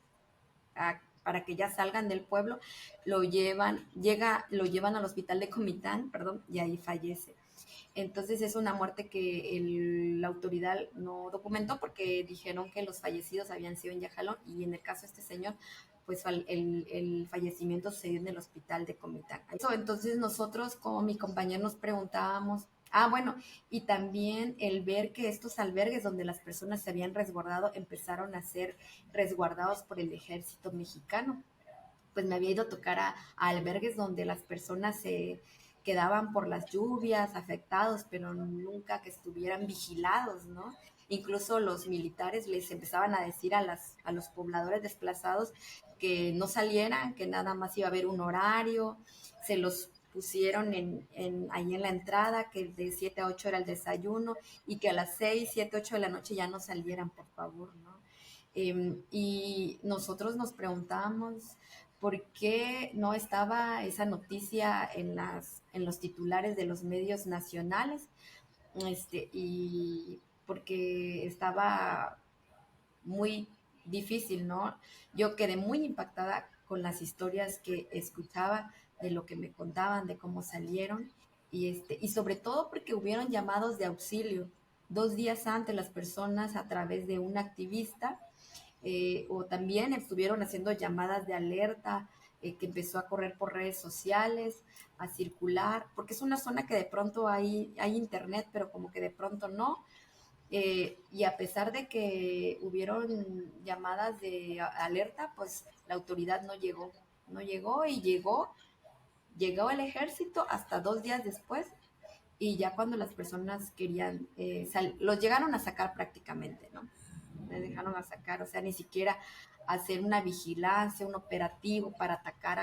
Speaker 7: para que ya salgan del pueblo, lo llevan al hospital de Comitán, perdón, y ahí fallece. Entonces es una muerte que la autoridad no documentó, porque dijeron que los fallecidos habían sido en Yajalón, y en el caso de este señor, pues el fallecimiento se dio en el hospital de Comitán. Entonces nosotros, como mi compañero, nos preguntábamos, bueno, y también el ver que estos albergues donde las personas se habían resguardado empezaron a ser resguardados por el ejército mexicano. Pues me había ido a tocar a albergues donde las personas se quedaban por las lluvias afectados, pero nunca que estuvieran vigilados, ¿no? Incluso los militares les empezaban a decir a los pobladores desplazados que no salieran, que nada más iba a haber un horario. Se los pusieron ahí en la entrada, que de 7 a 8 era el desayuno, y que a las 6, 7, 8 de la noche ya no salieran, por favor, ¿no? Y nosotros nos preguntamos por qué no estaba esa noticia en los titulares de los medios nacionales, y porque estaba muy difícil, ¿no? Yo quedé muy impactada con las historias que escuchaba, de lo que me contaban, de cómo salieron, y sobre todo porque hubieron llamados de auxilio 2 días antes. Las personas, a través de un activista, o también estuvieron haciendo llamadas de alerta, que empezó a correr por redes sociales, a circular, porque es una zona que de pronto hay internet, pero como que de pronto no. Y a pesar de que hubieron llamadas de alerta, pues la autoridad no llegó, y llegó el ejército hasta 2 días después, y ya cuando las personas querían, los llegaron a sacar prácticamente, ¿no? Me dejaron a sacar, o sea, ni siquiera hacer una vigilancia, un operativo para atacar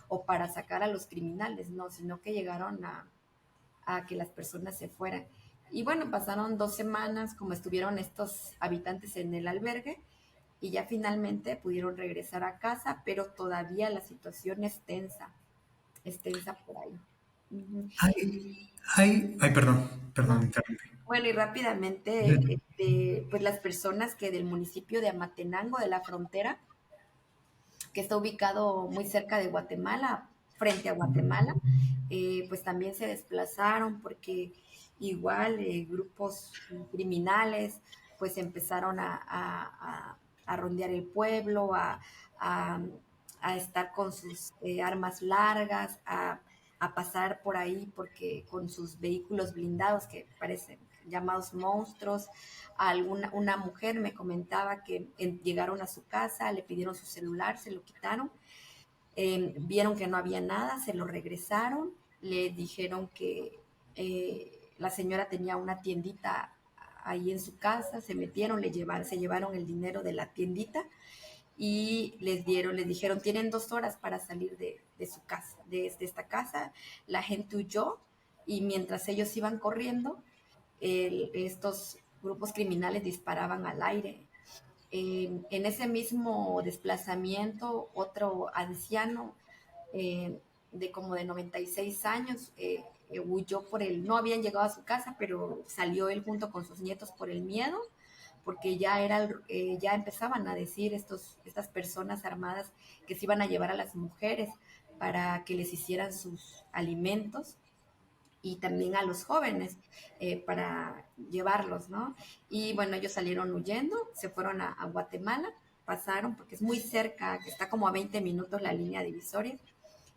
Speaker 7: o para sacar a los criminales, no, sino que llegaron a que las personas se fueran. Y bueno, pasaron 2 semanas como estuvieron estos habitantes en el albergue, y ya finalmente pudieron regresar a casa, pero todavía la situación es tensa por ahí. Uh-huh.
Speaker 5: Ay, perdón, interrumpí.
Speaker 7: Bueno, y rápidamente, pues las personas que del municipio de Amatenango, de la frontera, que está ubicado muy cerca de Guatemala, frente a Guatemala, pues también se desplazaron, porque igual grupos criminales pues empezaron a rondear el pueblo, a estar con sus armas largas, a pasar por ahí, porque con sus vehículos blindados, que parecen llamados monstruos. Una mujer me comentaba que llegaron a su casa, le pidieron su celular, se lo quitaron, vieron que no había nada, se lo regresaron, le dijeron que la señora tenía una tiendita ahí en su casa, se metieron, se llevaron el dinero de la tiendita y les dijeron, tienen 2 horas para salir de su casa, de esta casa. La gente huyó y mientras ellos iban corriendo, estos grupos criminales disparaban al aire. En ese mismo desplazamiento, otro anciano de como de 96 años huyó no habían llegado a su casa, pero salió él junto con sus nietos por el miedo, porque ya empezaban a decir estas personas armadas que se iban a llevar a las mujeres para que les hicieran sus alimentos y también a los jóvenes para llevarlos, ¿no? Y bueno, ellos salieron huyendo, se fueron a Guatemala, pasaron, porque es muy cerca, que está como a 20 minutos la línea divisoria,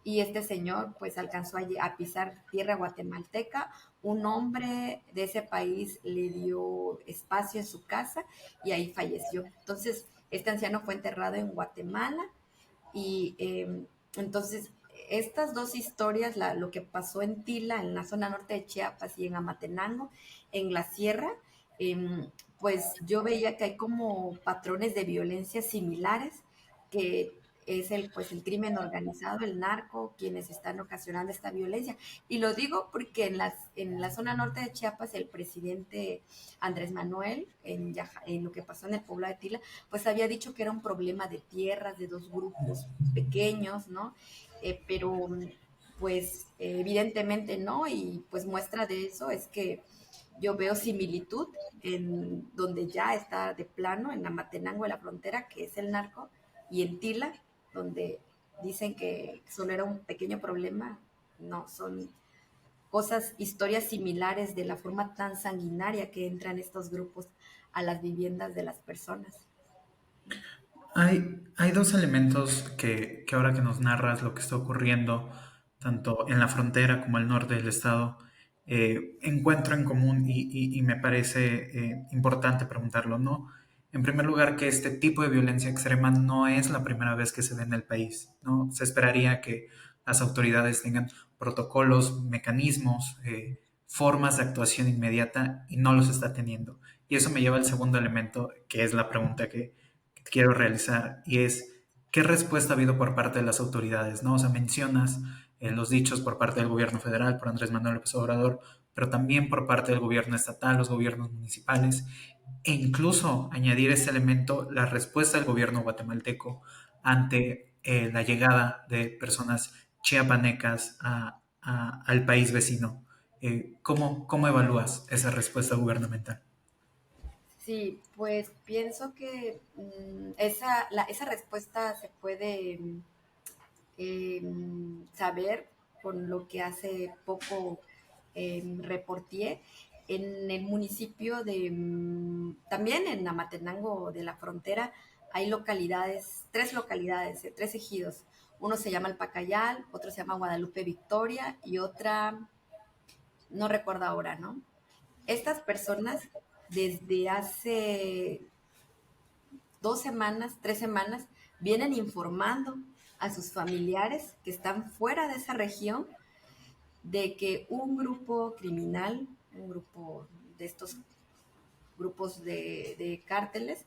Speaker 7: y este señor pues alcanzó a pisar tierra guatemalteca. Un hombre de ese país le dio espacio en su casa y ahí falleció. Entonces, este anciano fue enterrado en Guatemala y entonces estas dos historias, lo que pasó en Tila, en la zona norte de Chiapas, y en Amatenango, en la sierra, pues yo veía que hay como patrones de violencia similares, que es el crimen organizado, el narco, quienes están ocasionando esta violencia. Y lo digo porque en la zona norte de Chiapas, el presidente Andrés Manuel, en lo que pasó en el pueblo de Tila, pues había dicho que era un problema de tierras, de dos grupos pequeños, ¿no? Pero pues evidentemente no, y pues muestra de eso es que yo veo similitud en donde ya está de plano, en Amatenango de la frontera, que es el narco, y en Tila, donde dicen que solo era un pequeño problema. No, son historias similares de la forma tan sanguinaria que entran estos grupos a las viviendas de las personas.
Speaker 5: Hay dos elementos que ahora que nos narras lo que está ocurriendo, tanto en la frontera como al norte del estado, encuentro en común y me parece importante preguntarlo, ¿no? En primer lugar, que este tipo de violencia extrema no es la primera vez que se ve en el país, ¿no? Se esperaría que las autoridades tengan protocolos, mecanismos, formas de actuación inmediata y no los está teniendo. Y eso me lleva al segundo elemento, que es la pregunta que quiero realizar, y es ¿qué respuesta ha habido por parte de las autoridades? ¿No? O sea, mencionas los dichos por parte del gobierno federal, por Andrés Manuel López Obrador, pero también por parte del gobierno estatal, los gobiernos municipales, e incluso añadir este elemento, la respuesta del gobierno guatemalteco ante la llegada de personas chiapanecas al país vecino. ¿Cómo evalúas esa respuesta gubernamental?
Speaker 7: Sí, pues pienso que esa respuesta se puede saber con lo que hace poco reporté en el municipio también en Amatenango de la frontera. Hay tres localidades, 3 ejidos. Uno se llama El Pacayal, otro se llama Guadalupe Victoria y otra, no recuerdo ahora, ¿no? Estas personas desde hace 2 semanas, 3 semanas, vienen informando a sus familiares que están fuera de esa región de que un grupo criminal, un grupo de estos grupos de cárteles,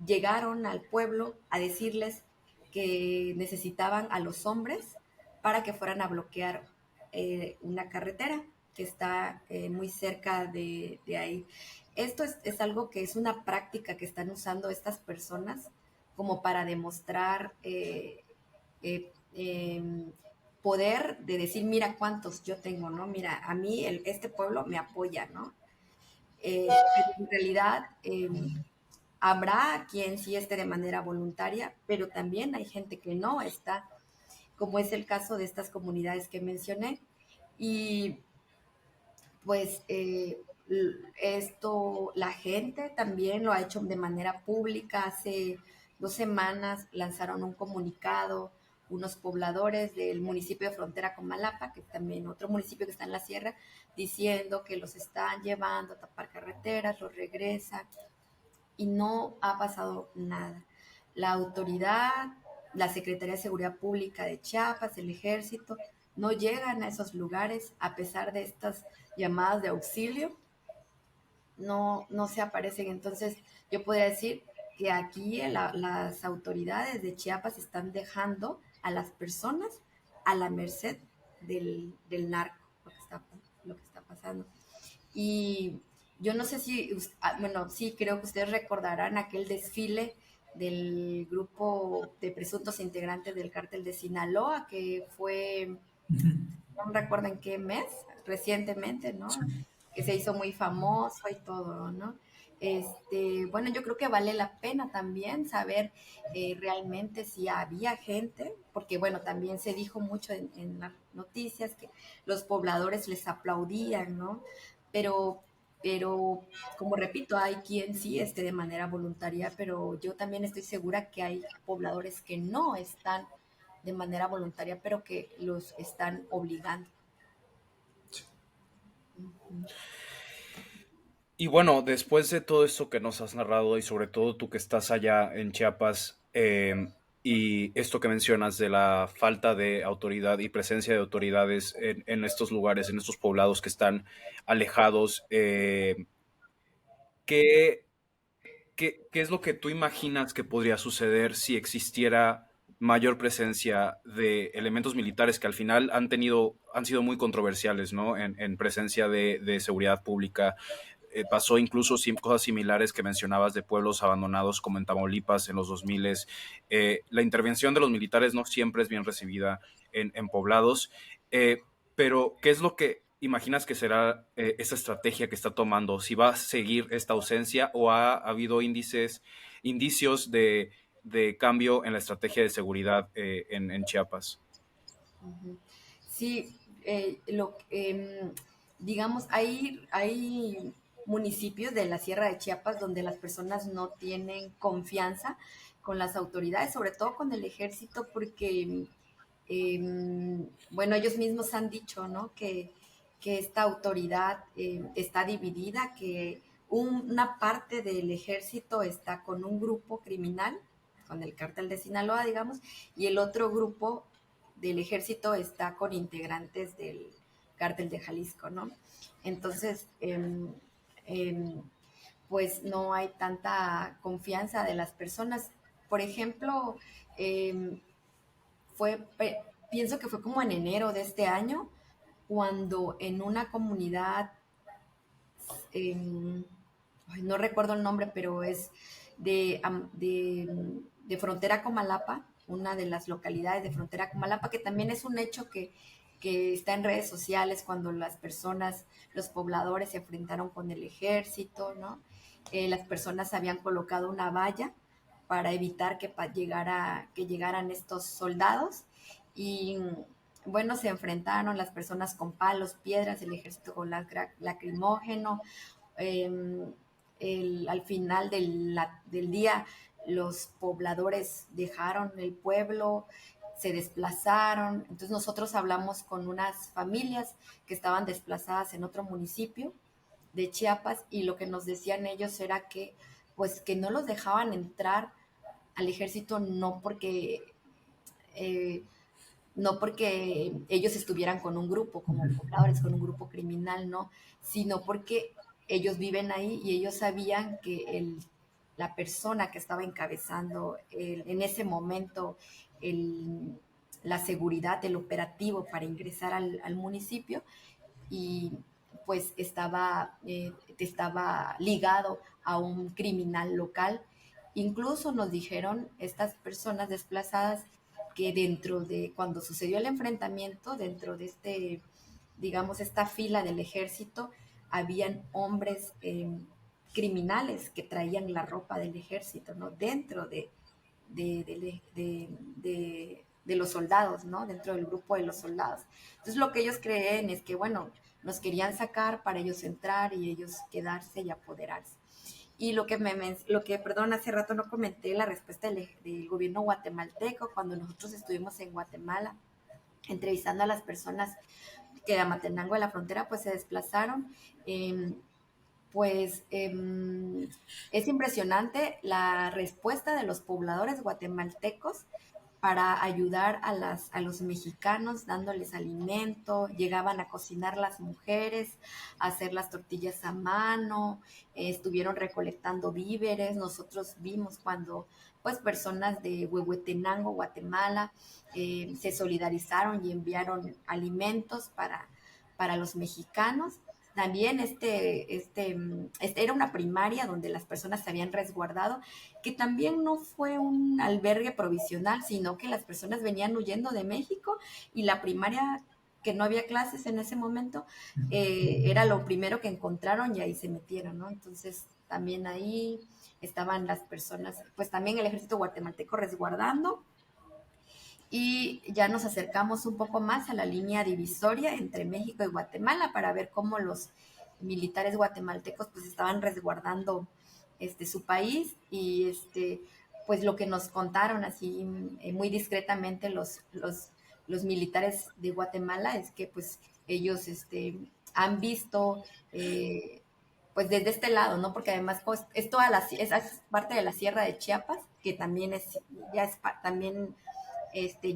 Speaker 7: llegaron al pueblo a decirles que necesitaban a los hombres para que fueran a bloquear una carretera que está muy cerca de ahí. Esto es algo que es una práctica que están usando estas personas como para demostrar poder de decir, mira cuántos yo tengo, ¿no? Mira, a mí este pueblo me apoya, ¿no? En realidad habrá quien sí esté de manera voluntaria, pero también hay gente que no está, como es el caso de estas comunidades que mencioné. Y pues la gente también lo ha hecho de manera pública. Hace 2 semanas lanzaron un comunicado unos pobladores del municipio de Frontera Comalapa, que también otro municipio que está en la sierra, diciendo que los están llevando a tapar carreteras, los regresan, y no ha pasado nada. La autoridad, la Secretaría de Seguridad Pública de Chiapas, el Ejército, no llegan a esos lugares a pesar de estas llamadas de auxilio, no se aparecen. Entonces, yo podría decir que aquí las autoridades de Chiapas están dejando a las personas a la merced del narco, lo que está pasando. Y yo no sé si, bueno, sí, creo que ustedes recordarán aquel desfile del grupo de presuntos integrantes del cártel de Sinaloa, que fue, no me recuerdo en qué mes, recientemente, ¿no? Que se hizo muy famoso y todo, ¿no? Bueno, yo creo que vale la pena también saber realmente si había gente, porque bueno, también se dijo mucho en las noticias que los pobladores les aplaudían, ¿no? Pero, pero, como repito, hay quien sí esté de manera voluntaria, pero yo también estoy segura que hay pobladores que no están de manera voluntaria, pero que los están obligando.
Speaker 6: Y bueno, después de todo esto que nos has narrado y sobre todo tú que estás allá en Chiapas, y esto que mencionas de la falta de autoridad y presencia de autoridades en estos lugares, en estos poblados que están alejados, ¿qué, qué es lo que tú imaginas que podría suceder si existiera mayor presencia de elementos militares que al final han sido muy controversiales, ¿no? En presencia de seguridad pública. Pasó incluso cosas similares que mencionabas de pueblos abandonados como en Tamaulipas en los 2000. La intervención de los militares no siempre es bien recibida en poblados, pero ¿qué es lo que imaginas que será esa estrategia que está tomando? ¿Si va a seguir esta ausencia o ha habido indicios de cambio en la estrategia de seguridad en Chiapas?
Speaker 7: Ujú. Sí, digamos, hay municipios de la Sierra de Chiapas donde las personas no tienen confianza con las autoridades, sobre todo con el ejército, porque, bueno, ellos mismos han dicho, ¿no? Que esta autoridad está dividida, que una parte del ejército está con un grupo criminal, con el cártel de Sinaloa, digamos, y el otro grupo del ejército está con integrantes del cártel de Jalisco, ¿no? Entonces, pues no hay tanta confianza de las personas. Por ejemplo, eh, pienso que fue como en enero de este año, cuando en una comunidad, eh, no recuerdo el nombre, pero es de Frontera Comalapa, una de las localidades de Frontera Comalapa, que también es un hecho que está en redes sociales, cuando las personas, los pobladores se enfrentaron con el ejército, ¿no? Las personas habían colocado una valla para evitar que llegaran estos soldados, y bueno, se enfrentaron las personas con palos, piedras, el ejército con lacrimógeno. Al final del día, los pobladores dejaron el pueblo, se desplazaron. Entonces nosotros hablamos con unas familias que estaban desplazadas en otro municipio de Chiapas, y lo que nos decían ellos era que pues que no los dejaban entrar al ejército, eh, no porque ellos estuvieran con un grupo, como pobladores, con un grupo criminal, no, sino porque ellos viven ahí y ellos sabían que la persona que estaba encabezando en ese momento la seguridad, el operativo para ingresar al municipio, y pues estaba ligado a un criminal local. Incluso nos dijeron estas personas desplazadas que cuando sucedió el enfrentamiento, dentro de digamos, esta fila del ejército, habían hombres criminales que traían la ropa del ejército, ¿no? Dentro de los soldados, ¿no? Dentro del grupo de los soldados. Entonces lo que ellos creen es que, bueno, nos querían sacar para ellos entrar y ellos quedarse y apoderarse. Y perdón, hace rato no comenté la respuesta del gobierno guatemalteco cuando nosotros estuvimos en Guatemala entrevistando a las personas que a Matenango de la frontera pues se desplazaron. Es impresionante la respuesta de los pobladores guatemaltecos para ayudar a los mexicanos, dándoles alimento. Llegaban a cocinar las mujeres, a hacer las tortillas a mano, estuvieron recolectando víveres. Nosotros vimos cuando pues personas de Huehuetenango, Guatemala, se solidarizaron y enviaron alimentos para los mexicanos. También era una primaria donde las personas se habían resguardado, que también no fue un albergue provisional, sino que las personas venían huyendo de México y la primaria, que no había clases en ese momento, era lo primero que encontraron y ahí se metieron, ¿no? Entonces también ahí estaban las personas, pues también el ejército guatemalteco resguardando. Y ya nos acercamos un poco más a la línea divisoria entre México y Guatemala para ver cómo los militares guatemaltecos pues estaban resguardando su país. Y pues lo que nos contaron así muy discretamente los militares de Guatemala es que pues ellos han visto pues desde este lado, ¿no? Porque además pues, es parte de la Sierra de Chiapas, que también también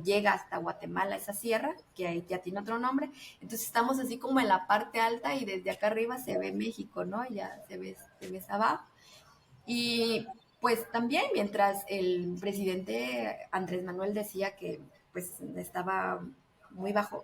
Speaker 7: llega hasta Guatemala, esa sierra, que ahí ya tiene otro nombre. Entonces estamos así como en la parte alta y desde acá arriba se ve México, ¿no? Ya se ve abajo. Y pues también mientras el presidente Andrés Manuel decía que pues estaba muy bajo,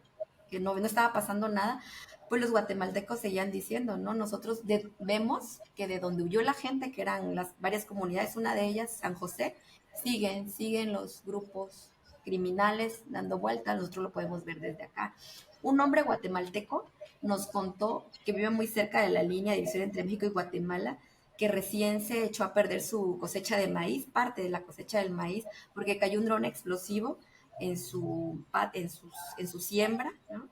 Speaker 7: que no estaba pasando nada, pues los guatemaltecos seguían diciendo, ¿no? Nosotros vemos que de donde huyó la gente, que eran las varias comunidades, una de ellas, San José, siguen los grupos criminales dando vueltas. Nosotros lo podemos ver desde acá. Un hombre guatemalteco nos contó que vive muy cerca de la línea de división entre México y Guatemala, que recién se echó a perder su cosecha de maíz, parte de la cosecha del maíz, porque cayó un dron explosivo en su siembra, ¿no?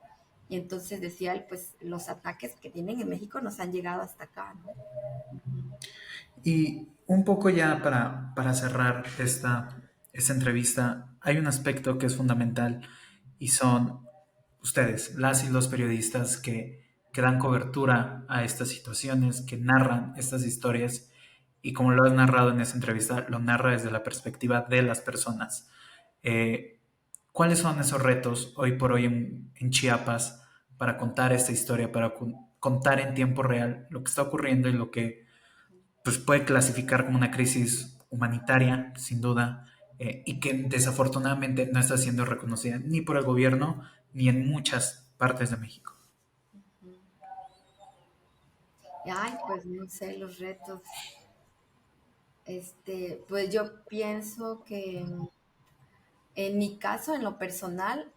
Speaker 7: Y entonces decía él, pues los ataques que tienen en México nos han llegado hasta acá, ¿no?
Speaker 5: Y un poco ya para cerrar esta entrevista, hay un aspecto que es fundamental y son ustedes, las y los periodistas que dan cobertura a estas situaciones, que narran estas historias y como lo has narrado en esa entrevista, lo narra desde la perspectiva de las personas. ¿Cuáles son esos retos hoy por hoy en Chiapas para contar esta historia, para contar en tiempo real lo que está ocurriendo y lo que pues, puede clasificar como una crisis humanitaria, sin duda, y que desafortunadamente no está siendo reconocida ni por el gobierno ni en muchas partes de México?
Speaker 7: Ay, pues no sé, los retos. Pues yo pienso que en mi caso, en lo personal,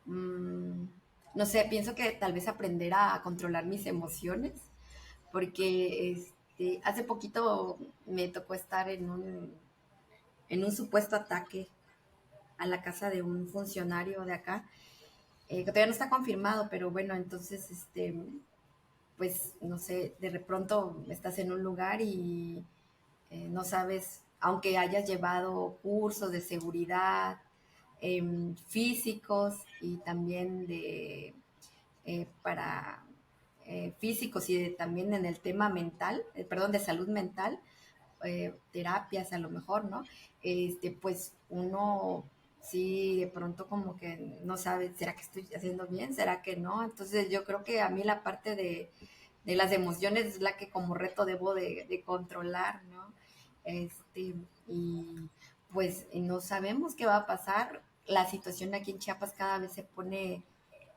Speaker 7: no sé, pienso que tal vez aprender a controlar mis emociones, porque hace poquito me tocó estar en un supuesto ataque a la casa de un funcionario de acá, que todavía no está confirmado, pero bueno, entonces, pues, no sé, de pronto estás en un lugar y no sabes, aunque hayas llevado cursos de seguridad, físicos y también para físicos y también en el tema mental, perdón, de salud mental, terapias a lo mejor, ¿no? Pues uno sí de pronto como que no sabe, ¿será que estoy haciendo bien? ¿Será que no? Entonces yo creo que a mí la parte de las emociones es la que como reto debo de controlar, ¿no? Y pues no sabemos qué va a pasar. La situación aquí en Chiapas cada vez se pone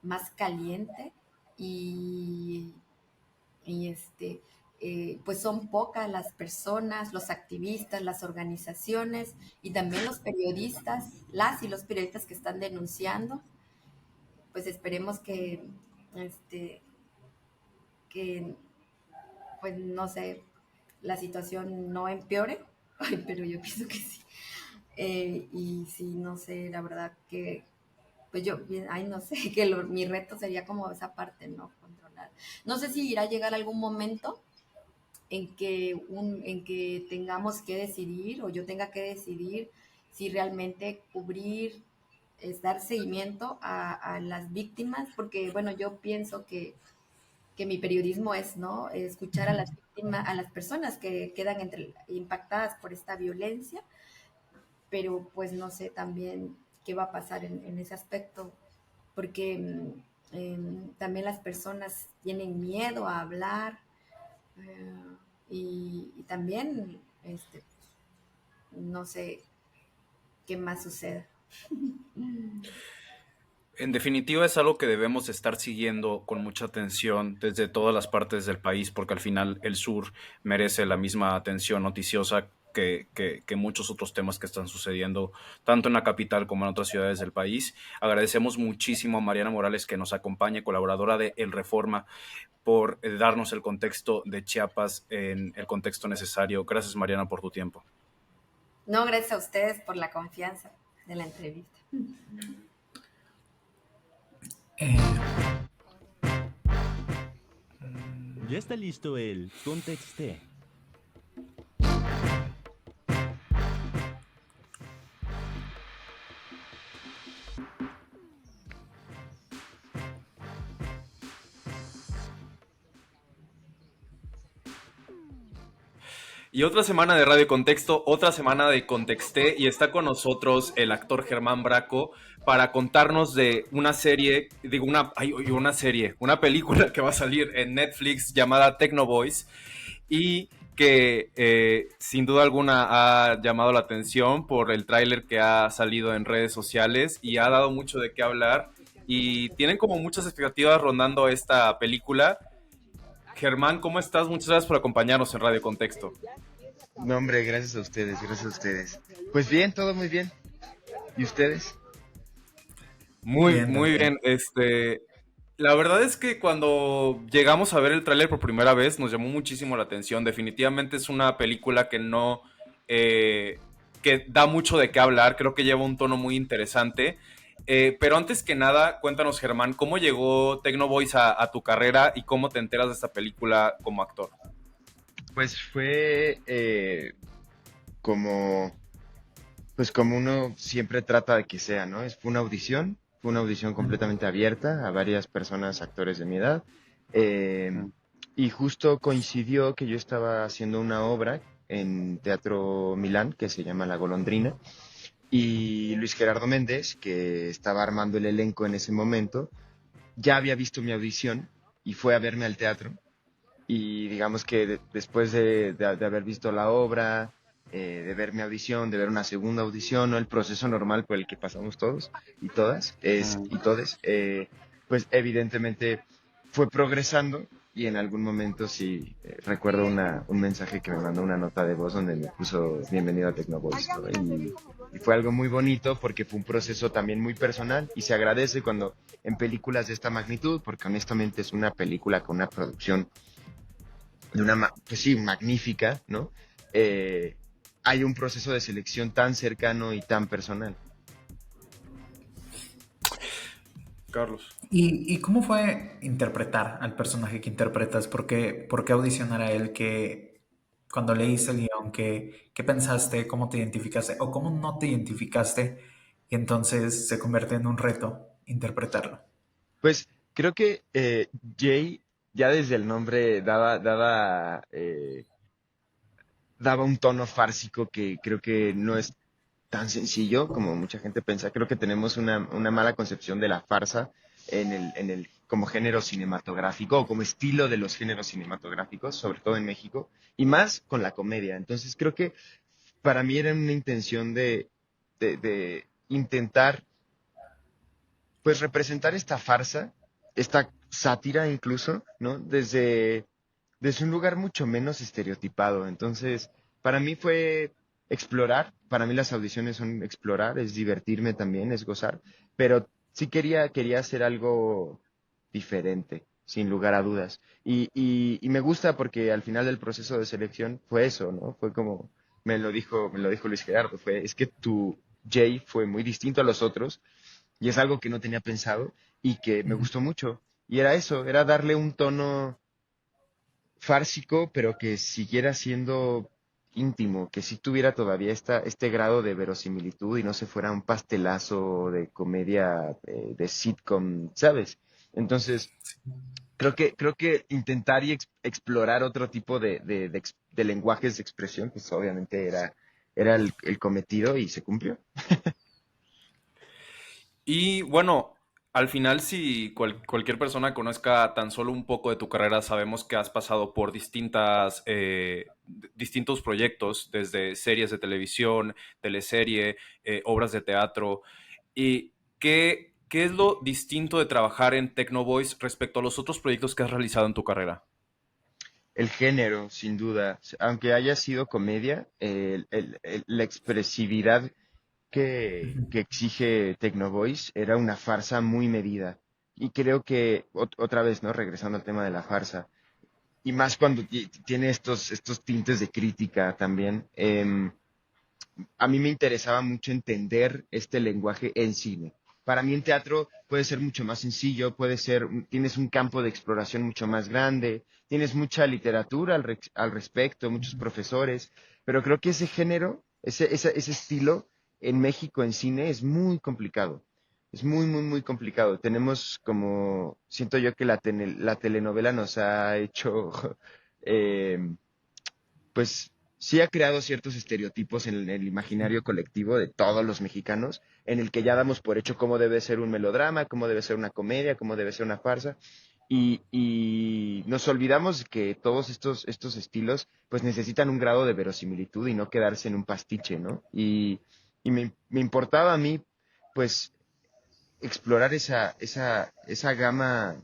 Speaker 7: más caliente y pues son pocas las personas, los activistas, las organizaciones y también los periodistas, las y los periodistas que están denunciando. Pues esperemos que pues no sé, la situación no empeore, pero yo pienso que sí. Y sí, no sé, la verdad que, pues yo, ay, no sé, que mi reto sería como esa parte, ¿no? Controlar realidad. No sé si irá a llegar algún momento en que tengamos que decidir o yo tenga que decidir si realmente cubrir, es dar seguimiento a las víctimas, porque bueno, yo pienso que mi periodismo es, ¿no? Escuchar a las víctimas, a las personas que quedan impactadas por esta violencia, pero pues no sé también qué va a pasar en ese aspecto, porque también las personas tienen miedo a hablar, eh, y también, no sé qué más suceda.
Speaker 6: En definitiva es algo que debemos estar siguiendo con mucha atención desde todas las partes del país, porque al final el sur merece la misma atención noticiosa que muchos otros temas que están sucediendo, tanto en la capital como en otras ciudades del país. Agradecemos muchísimo a Mariana Morales que nos acompañe, colaboradora de El Reforma, por darnos el contexto de Chiapas en el contexto necesario. Gracias, Mariana, por tu tiempo.
Speaker 7: No, gracias a ustedes por la confianza de la entrevista.
Speaker 5: Eh,
Speaker 4: Ya está listo el Contexté.
Speaker 6: Y otra semana de Radio Contexto, otra semana de Contexté, y está con nosotros el actor Germán Braco para contarnos de una serie, digo una película que va a salir en Netflix llamada Techno Boys y que sin duda alguna ha llamado la atención por el tráiler que ha salido en redes sociales y ha dado mucho de qué hablar y tienen como muchas expectativas rondando esta película. Germán, ¿cómo estás? Muchas gracias por acompañarnos en Radio Contexto.
Speaker 8: No, hombre, gracias a ustedes, gracias a ustedes. Pues bien, todo muy bien. ¿Y ustedes?
Speaker 6: Muy,
Speaker 5: Bien,
Speaker 6: muy
Speaker 5: también.
Speaker 6: bien. La verdad es que cuando llegamos a ver el tráiler por primera vez nos llamó muchísimo la atención. Definitivamente es una película que no, que da mucho de qué hablar. Creo que lleva un tono muy interesante. Pero antes que nada, cuéntanos, Germán, ¿cómo llegó Techno Boys a tu carrera y cómo te enteras de esta película como actor?
Speaker 8: Pues fue como, pues como uno siempre trata de que sea, ¿no? Fue una audición completamente abierta a varias personas, actores de mi edad. eh, y justo coincidió que yo estaba haciendo una obra en Teatro Milán que se llama La Golondrina. Y Luis Gerardo Méndez, que estaba armando el elenco en ese momento, ya había visto mi audición y fue a verme al teatro. Y digamos que después de haber visto la obra, de ver mi audición, de ver una segunda audición, ¿no? El proceso normal por el que pasamos todos y todas, y todes, pues evidentemente fue progresando y en algún momento sí recuerdo un mensaje que me mandó, una nota de voz donde me puso bienvenido a Tecnovoice, ¿no? Y fue algo muy bonito porque fue un proceso también muy personal y se agradece cuando en películas de esta magnitud, porque honestamente es una película con una producción de pues sí, magnífica, ¿no? Hay un proceso de selección tan cercano y tan personal.
Speaker 6: Carlos.
Speaker 5: ¿Y cómo fue interpretar al personaje que interpretas? ¿Por qué audicionar a él? Cuando leíste el guión, ¿qué pensaste? ¿Cómo te identificaste? ¿O cómo no te identificaste? Y entonces se convierte en un reto interpretarlo.
Speaker 8: Pues creo que Jay, ya desde el nombre, daba un tono fársico que creo que no es tan sencillo como mucha gente piensa. Creo que tenemos una mala concepción de la farsa en el como género cinematográfico o como estilo de los géneros cinematográficos, sobre todo en México, y más con la comedia. Entonces creo que para mí era una intención de intentar pues representar esta farsa, esta sátira incluso, ¿no? Desde un lugar mucho menos estereotipado. Entonces, para mí fue explorar, para mí las audiciones son explorar, es divertirme también, es gozar, pero sí quería hacer algo diferente, sin lugar a dudas. Y me gusta porque al final del proceso de selección fue eso, ¿no? Fue como me lo dijo Luis Gerardo, es que tu Jay fue muy distinto a los otros y es algo que no tenía pensado y que me gustó mucho. Y era eso, era darle un tono fársico, pero que siguiera siendo íntimo, que sí tuviera todavía este grado de verosimilitud y no se fuera un pastelazo de comedia de sitcom, ¿sabes? Entonces, creo que intentar y explorar otro tipo de lenguajes de expresión, pues obviamente era el cometido y se cumplió.
Speaker 6: Y bueno, al final si cualquier persona conozca tan solo un poco de tu carrera, sabemos que has pasado por distintos proyectos, desde series de televisión, teleserie, obras de teatro. ¿Y qué es lo distinto de trabajar en Tecnovoice respecto a los otros proyectos que has realizado en tu carrera?
Speaker 8: El género, sin duda, aunque haya sido comedia, la expresividad que exige Tecnovoice era una farsa muy medida. Y creo que, otra vez, ¿no? Regresando al tema de la farsa, y más cuando tiene estos tintes de crítica también, a mí me interesaba mucho entender este lenguaje en cine. Para mí en teatro puede ser mucho más sencillo, tienes un campo de exploración mucho más grande, tienes mucha literatura al respecto, muchos profesores, pero creo que ese género, ese estilo en México en cine es muy complicado. Es muy, muy, muy complicado. Tenemos como, siento yo que la telenovela nos ha hecho eh, pues sí ha creado ciertos estereotipos en el imaginario colectivo de todos los mexicanos, en el que ya damos por hecho cómo debe ser un melodrama, cómo debe ser una comedia, cómo debe ser una farsa, y nos olvidamos que todos estos estilos pues necesitan un grado de verosimilitud y no quedarse en un pastiche, ¿no? Y me importaba a mí pues explorar esa gama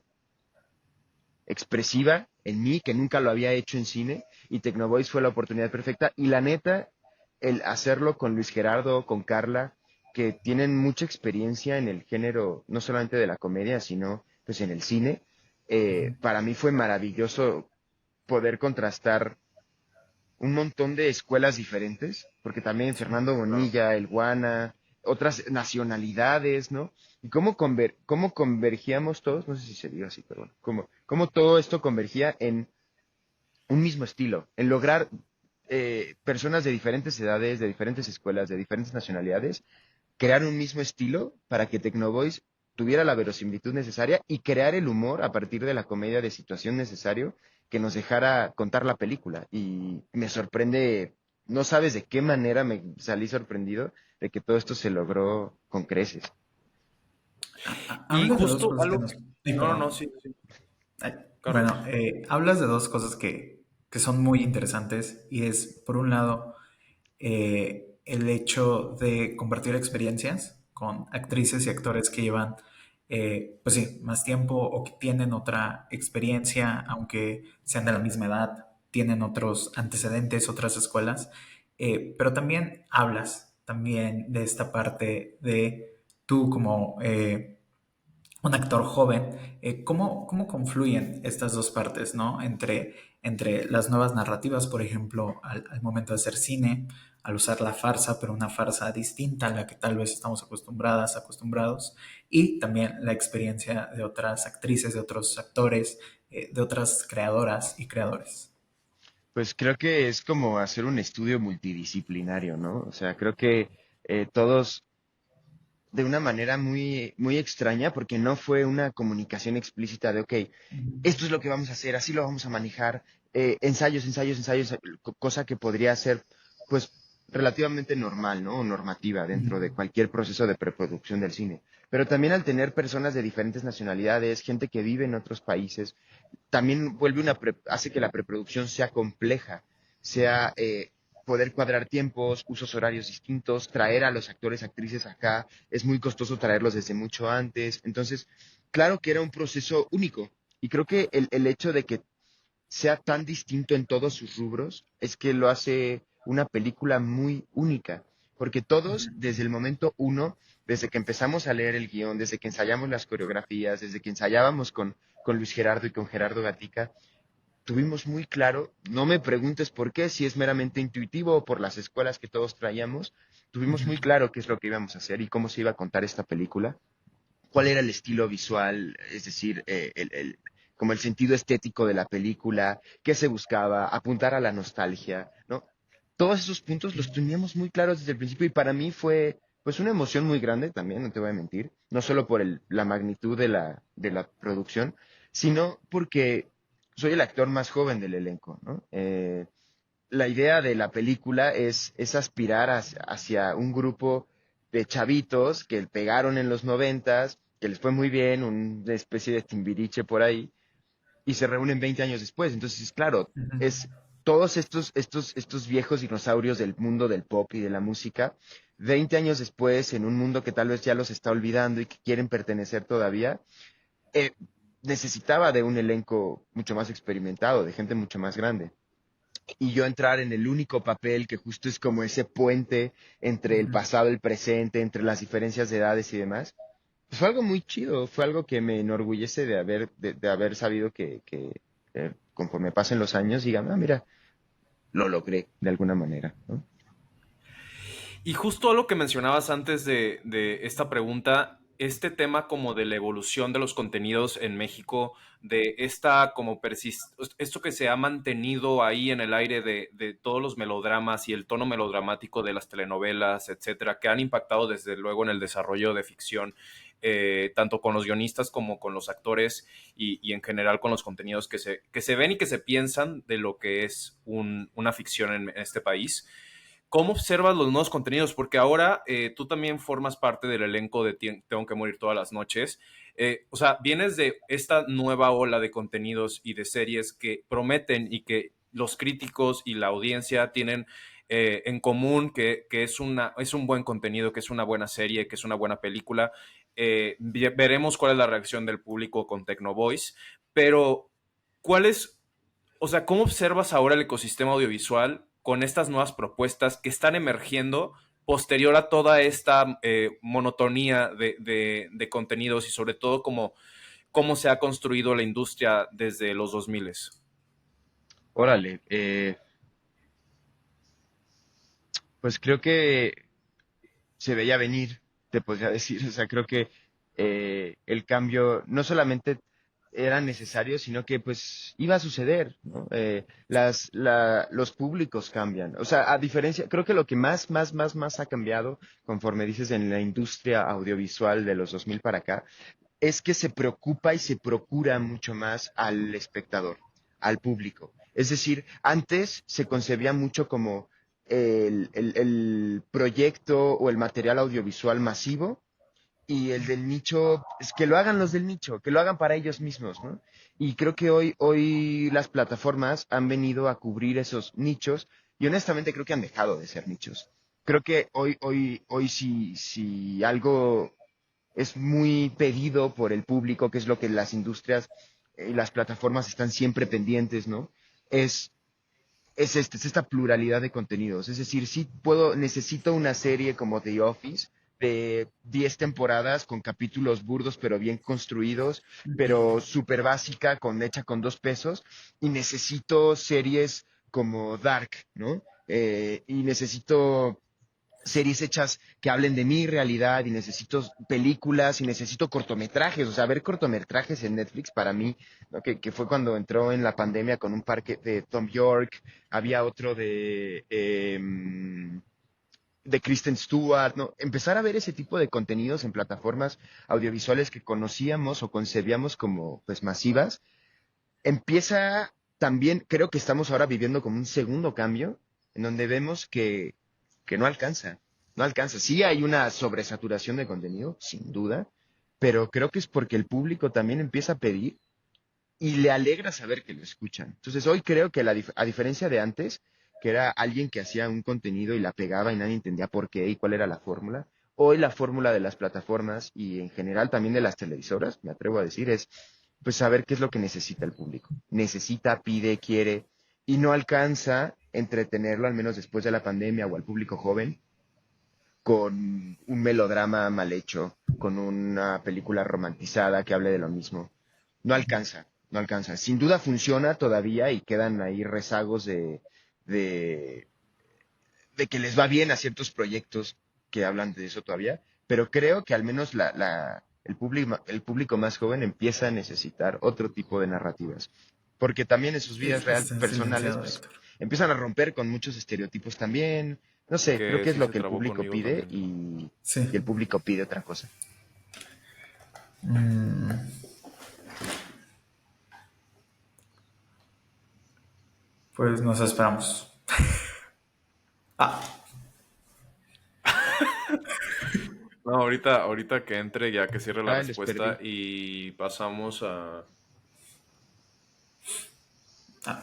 Speaker 8: expresiva en mí, que nunca lo había hecho en cine, y Tecnovoice fue la oportunidad perfecta. Y la neta, el hacerlo con Luis Gerardo, con Carla, que tienen mucha experiencia en el género, no solamente de la comedia, sino pues en el cine, para mí fue maravilloso poder contrastar un montón de escuelas diferentes, porque también Fernando Bonilla, El Guana, otras nacionalidades, ¿no? Y cómo convergíamos todos, no sé si se dio así, pero bueno, cómo todo esto convergía en un mismo estilo, en lograr personas de diferentes edades, de diferentes escuelas, de diferentes nacionalidades, crear un mismo estilo para que Tecnovoice tuviera la verosimilitud necesaria y crear el humor a partir de la comedia de situación necesario que nos dejara contar la película. Y me sorprende, no sabes de qué manera me salí sorprendido de que todo esto se logró con creces.
Speaker 6: Y
Speaker 5: Hablas de dos
Speaker 6: justo
Speaker 5: cosas que
Speaker 6: algo...
Speaker 5: nos... Ay,
Speaker 6: No, no, no,
Speaker 5: perdón.
Speaker 6: sí, sí.
Speaker 5: Ay,
Speaker 6: Carlos.
Speaker 5: bueno, hablas de dos cosas que son muy interesantes y es, por un lado, el hecho de compartir experiencias con actrices y actores que llevan, pues sí, más tiempo o que tienen otra experiencia, aunque sean de la misma edad, tienen otros antecedentes, otras escuelas, pero también hablas también de esta parte de tú como un actor joven, ¿cómo confluyen estas dos partes, ¿no? Entre las nuevas narrativas, por ejemplo, al momento de hacer cine, al usar la farsa, pero una farsa distinta a la que tal vez estamos acostumbrados, y también la experiencia de otras actrices, de otros actores, de otras creadoras y creadores.
Speaker 8: Pues creo que es como hacer un estudio multidisciplinario, ¿no? O sea, creo que todos de una manera muy, muy extraña, porque no fue una comunicación explícita de, ok, esto es lo que vamos a hacer, así lo vamos a manejar, ensayos, ensayos, ensayos, cosa que podría ser, pues, relativamente normal, ¿no? O normativa dentro de cualquier proceso de preproducción del cine. Pero también al tener personas de diferentes nacionalidades, gente que vive en otros países, también hace que la preproducción sea compleja, sea poder cuadrar tiempos, usos horarios distintos, traer a los actores, actrices acá, es muy costoso traerlos desde mucho antes. Entonces, claro que era un proceso único. Y creo que el hecho de que sea tan distinto en todos sus rubros es que lo hace una película muy única. Porque todos, desde el momento uno, desde que empezamos a leer el guión, desde que ensayamos las coreografías, desde que ensayábamos con Luis Gerardo y con Gerardo Gatica, tuvimos muy claro, no me preguntes por qué, si es meramente intuitivo o por las escuelas que todos traíamos, tuvimos muy claro qué es lo que íbamos a hacer y cómo se iba a contar esta película. cuál era el estilo visual, es decir, como el sentido estético de la película, qué se buscaba, apuntar a la nostalgia, ¿no? Todos esos puntos los teníamos muy claros desde el principio y para mí fue pues una emoción muy grande también, no te voy a mentir, no solo por la magnitud de la producción, sino porque soy el actor más joven del elenco, ¿no? La idea de la película es aspirar hacia un grupo de chavitos que pegaron en los 90s, que les fue muy bien, una especie de Timbiriche por ahí, y se reúnen 20 años después. Entonces, claro,
Speaker 5: Ujú.
Speaker 8: es todos estos viejos dinosaurios del mundo del pop y de la música, 20 años después, en un mundo que tal vez ya los está olvidando y que quieren pertenecer todavía, eh, necesitaba de un elenco mucho más experimentado, de gente mucho más grande. Y yo entrar en el único papel que justo es como ese puente entre el
Speaker 5: Ujú.
Speaker 8: pasado, el presente, entre las diferencias de edades y demás, pues fue algo muy chido, fue algo que me enorgullece de haber sabido que conforme pasen los años digan, mira, lo logré de alguna manera, ¿no?
Speaker 6: Y justo lo que mencionabas antes de esta pregunta, este tema como de la evolución de los contenidos en México, de esta como esto que se ha mantenido ahí en el aire de todos los melodramas y el tono melodramático de las telenovelas, etcétera, que han impactado desde luego en el desarrollo de ficción, tanto con los guionistas como con los actores y en general con los contenidos que se ven y que se piensan de lo que es una ficción en este país. ¿Cómo observas los nuevos contenidos? Porque ahora tú también formas parte del elenco de Tengo que morir todas las noches. O sea, vienes de esta nueva ola de contenidos y de series que prometen y que los críticos y la audiencia tienen en común que es un buen contenido, que es una buena serie, que es una buena película. Veremos cuál es la reacción del público con Tecnovoice, pero ¿cuál es, o sea, cómo observas ahora el ecosistema audiovisual con estas nuevas propuestas que están emergiendo posterior a toda esta monotonía de contenidos y sobre todo cómo se ha construido la industria desde los 2000?
Speaker 8: Órale, pues creo que se veía venir, te podría decir. O sea, creo que el cambio no solamente era necesario, sino que pues iba a suceder, ¿no? Los públicos cambian. O sea, a diferencia, creo que lo que más ha cambiado, conforme dices, en la industria audiovisual de los 2000 para acá, es que se preocupa y se procura mucho más al espectador, al público. Es decir, antes se concebía mucho como el proyecto o el material audiovisual masivo y el del nicho, es que lo hagan los del nicho, que lo hagan para ellos mismos, ¿no? Y creo que hoy las plataformas han venido a cubrir esos nichos y honestamente creo que han dejado de ser nichos. Creo que hoy si algo es muy pedido por el público, que es lo que las industrias y las plataformas están siempre pendientes, ¿no? Es, es esta pluralidad de contenidos. Es decir, necesito una serie como The Office de 10 temporadas con capítulos burdos pero bien construidos, pero súper básica, hecha con 2 pesos, y necesito series como Dark, ¿no? Y necesito series hechas que hablen de mi realidad y necesito películas y necesito cortometrajes, o sea, ver cortometrajes en Netflix para mí, ¿no? Que fue cuando entró en la pandemia con un parque de Tom York, había otro de Kristen Stewart, ¿no? Empezar a ver ese tipo de contenidos en plataformas audiovisuales que conocíamos o concebíamos como pues masivas, empieza también, creo que estamos ahora viviendo como un segundo cambio, en donde vemos que no alcanza, no alcanza. Sí hay una sobresaturación de contenido, sin duda, pero creo que es porque el público también empieza a pedir y le alegra saber que lo escuchan. Entonces hoy creo que a diferencia de antes, que era alguien que hacía un contenido y la pegaba y nadie entendía por qué y cuál era la fórmula, hoy la fórmula de las plataformas y en general también de las televisoras, me atrevo a decir, es pues saber qué es lo que necesita el público. Necesita, pide, quiere y no alcanza entretenerlo, al menos después de la pandemia o al público joven, con un melodrama mal hecho, con una película romantizada que hable de lo mismo. No alcanza, no alcanza. Sin duda funciona todavía y quedan ahí rezagos de, de que les va bien a ciertos proyectos que hablan de eso todavía, pero creo que al menos el público más joven empieza a necesitar otro tipo de narrativas. Porque también en sus vidas
Speaker 5: Está
Speaker 8: personales
Speaker 5: silenciado,
Speaker 8: pues,
Speaker 5: Héctor.
Speaker 8: empiezan a romper con muchos estereotipos también. No sé, creo
Speaker 6: Que
Speaker 8: que es
Speaker 6: sí
Speaker 8: lo
Speaker 6: se
Speaker 8: que el
Speaker 6: trabó
Speaker 8: público
Speaker 6: conmigo
Speaker 8: pide
Speaker 6: también.
Speaker 5: Sí.
Speaker 8: y el público pide otra cosa.
Speaker 5: Mm, Pues nos esperamos. Ah,
Speaker 6: No, ahorita que entre, ya que cierre la
Speaker 8: Ah, les
Speaker 6: respuesta
Speaker 8: perdí.
Speaker 6: y pasamos a...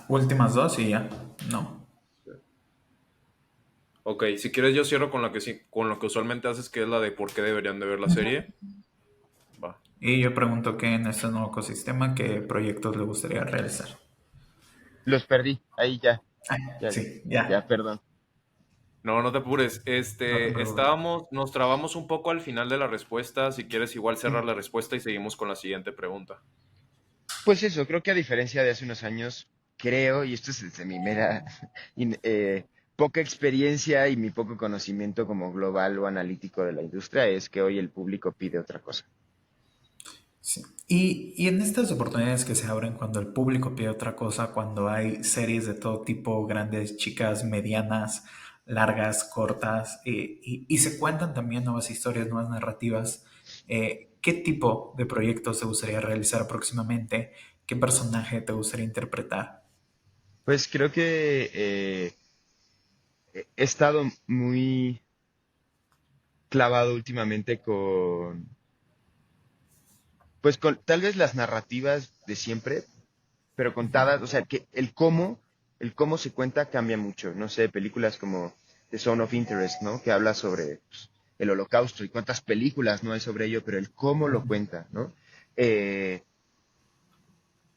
Speaker 5: últimas dos y ya. No.
Speaker 6: Ok, si quieres yo cierro con con lo que usualmente haces, que es la de por qué deberían de ver la serie. Va.
Speaker 5: Y yo pregunto que en este nuevo ecosistema, ¿qué proyectos le gustaría realizar?
Speaker 8: Los perdí. Ahí ya,
Speaker 5: Ay,
Speaker 8: ya,
Speaker 5: sí,
Speaker 8: ya,
Speaker 5: ya.
Speaker 8: perdón.
Speaker 6: No, no te apures.
Speaker 5: No te preocupes.
Speaker 6: Nos trabamos un poco al final de la respuesta. Si quieres, igual cerrar la respuesta y seguimos con la siguiente pregunta.
Speaker 8: Pues eso, creo que a diferencia de hace unos años, creo, y esto es desde mi mera poca experiencia y mi poco conocimiento como global o analítico de la industria, es que hoy el público pide otra cosa.
Speaker 5: Sí. Y en estas oportunidades que se abren cuando el público pide otra cosa, cuando hay series de todo tipo, grandes, chicas, medianas, largas, cortas, y se cuentan también nuevas historias, nuevas narrativas, ¿qué tipo de proyectos te gustaría realizar próximamente? ¿Qué personaje te gustaría interpretar?
Speaker 8: Pues creo que he estado muy clavado últimamente pues con tal vez las narrativas de siempre, pero contadas, o sea, que el cómo se cuenta cambia mucho. No sé, películas como The Zone of Interest, ¿no? Que habla sobre pues, el holocausto y cuántas películas no hay sobre ello, pero el cómo lo cuenta, ¿no? Eh,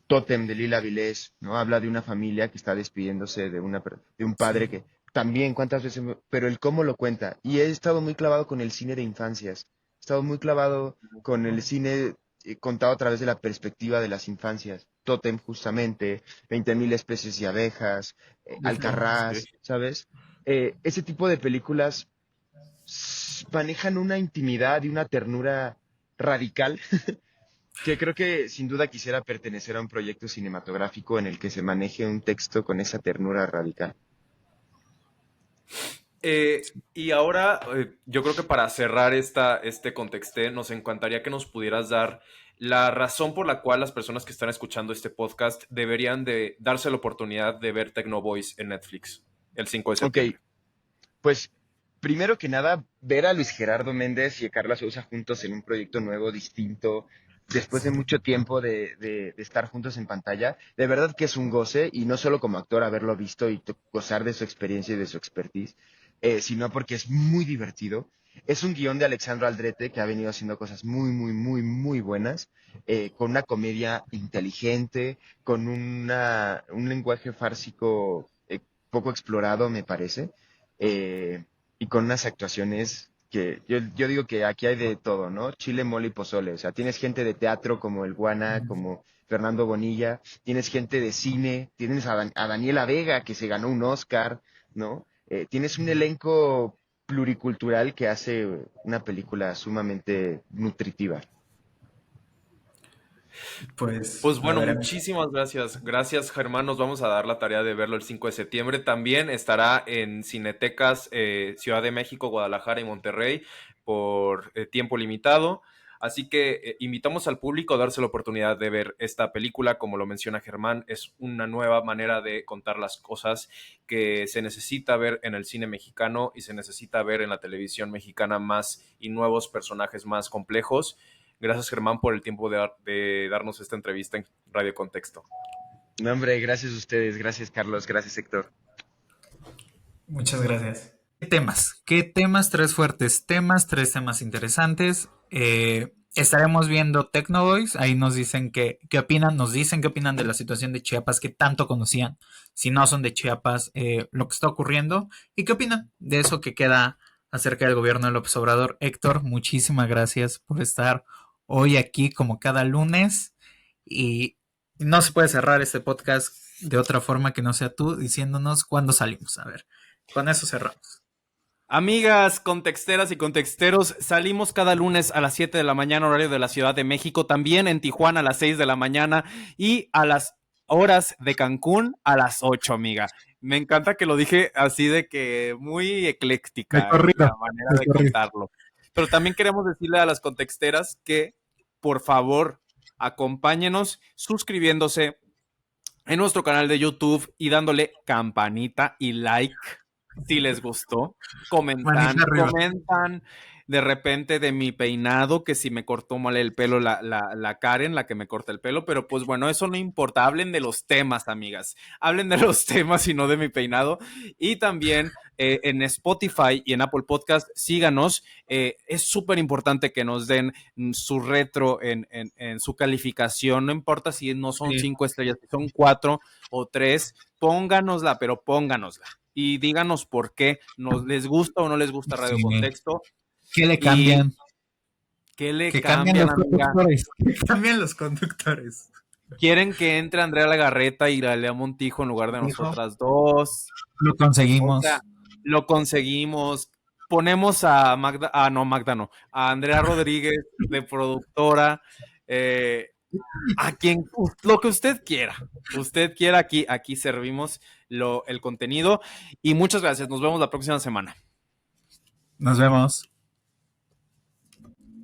Speaker 8: Totem de Lila Vilés, ¿no? Habla de una familia que está despidiéndose de un padre
Speaker 5: Sí.
Speaker 8: que también, cuántas veces, pero el cómo lo cuenta. Y he estado muy clavado con el cine de infancias. He estado muy clavado con el cine contado a través de la perspectiva de las infancias. Totem, justamente, 20.000 especies de abejas,
Speaker 6: Sí.
Speaker 8: Alcarrás, ¿sabes? Ese tipo de películas manejan una intimidad y una ternura radical que creo que sin duda quisiera pertenecer a un proyecto cinematográfico en el que se maneje un texto con esa ternura radical.
Speaker 6: Y ahora, yo creo que para cerrar este contexto, nos encantaría que nos pudieras dar la razón por la cual las personas que están escuchando este podcast deberían de darse la oportunidad de ver Tecnoboys en Netflix el 5 de
Speaker 8: Ok,
Speaker 6: septiembre.
Speaker 8: pues primero que nada, ver a Luis Gerardo Méndez y a Carla Sousa juntos en un proyecto nuevo, distinto, después de mucho tiempo de estar juntos en pantalla, de verdad que es un goce, y no solo como actor haberlo visto y gozar de su experiencia y de su expertise, sino porque es muy divertido. Es un guión de Alexandro Aldrete que ha venido haciendo cosas muy, muy, muy, muy buenas, con una comedia inteligente, con un lenguaje fársico poco explorado, me parece, y con unas actuaciones que yo digo que aquí hay de todo, ¿no? Chile, mole y pozole. O sea, tienes gente de teatro como el Guana, como Fernando Bonilla, tienes gente de cine, tienes a Daniela Vega que se ganó un Oscar, ¿no? Tienes un elenco pluricultural que hace una película sumamente nutritiva.
Speaker 5: Pues,
Speaker 6: Pues
Speaker 5: a
Speaker 6: bueno,
Speaker 5: ver,
Speaker 6: muchísimas gracias. Gracias, Germán. Nos vamos a dar la tarea de verlo el 5 de septiembre. También estará en Cinetecas Ciudad de México, Guadalajara y Monterrey por tiempo limitado. Así que invitamos al público a darse la oportunidad de ver esta película. Como lo menciona Germán, es una nueva manera de contar las cosas que se necesita ver en el cine mexicano y se necesita ver en la televisión mexicana, más y nuevos personajes más complejos. Gracias, Germán, por el tiempo de darnos esta entrevista en Radio Contexto.
Speaker 8: No, hombre, gracias a ustedes, gracias Carlos, gracias Héctor.
Speaker 5: muchas gracias. ¿Qué temas? ¿Qué temas? Tres fuertes temas, tres temas interesantes. Estaremos viendo Tecnoboys. Ahí nos dicen qué opinan, nos dicen qué opinan de la situación de Chiapas, que tanto conocían, si no son de Chiapas, lo que está ocurriendo, y qué opinan de eso que queda acerca del gobierno de López Obrador. Héctor, muchísimas gracias por estar hoy aquí como cada lunes, y no se puede cerrar este podcast de otra forma que no sea tú diciéndonos cuándo salimos. A ver, con eso cerramos.
Speaker 6: Amigas contexteras y contexteros, salimos cada lunes a las 7 de la mañana, horario de la Ciudad de México, también en Tijuana a las 6 de la mañana y a las horas de Cancún a las 8, amiga. Me encanta que lo dije así de que muy ecléctica
Speaker 5: De corrido,
Speaker 6: la manera
Speaker 5: de
Speaker 6: de
Speaker 5: corrido.
Speaker 6: contarlo. Pero también queremos decirle a las contexteras que, por favor, acompáñenos suscribiéndose en nuestro canal de YouTube y dándole campanita y like si les gustó.
Speaker 5: Manita arriba.
Speaker 6: Comentan de repente de mi peinado, que si me cortó mal el pelo la Karen, la que me corta el pelo, pero pues bueno, eso no importa. Hablen de los temas, amigas. Hablen de los temas y no de mi peinado. Y también en Spotify y en Apple Podcast, síganos. Es súper importante que nos den su retro en su calificación. No importa si no son 5 estrellas, si son 4 o 3, pónganosla, pero pónganosla. Y díganos por qué les gusta o no les gusta Radio
Speaker 5: Sí.
Speaker 6: Contexto.
Speaker 5: ¿Qué le cambian?
Speaker 6: ¿Qué le
Speaker 5: Que
Speaker 6: cambian,
Speaker 5: cambien los
Speaker 6: amiga?
Speaker 5: conductores. Que cambien los conductores.
Speaker 6: ¿Quieren que entre Andrea Legarreta y Galilea Montijo en lugar de
Speaker 5: Montijo.
Speaker 6: nosotras dos?
Speaker 5: Lo conseguimos.
Speaker 6: O sea, lo conseguimos. Ponemos a a Andrea Rodríguez de productora, a quien, lo que usted quiera. Usted quiera, aquí servimos el contenido. Y muchas gracias. Nos vemos la próxima semana.
Speaker 5: Nos vemos.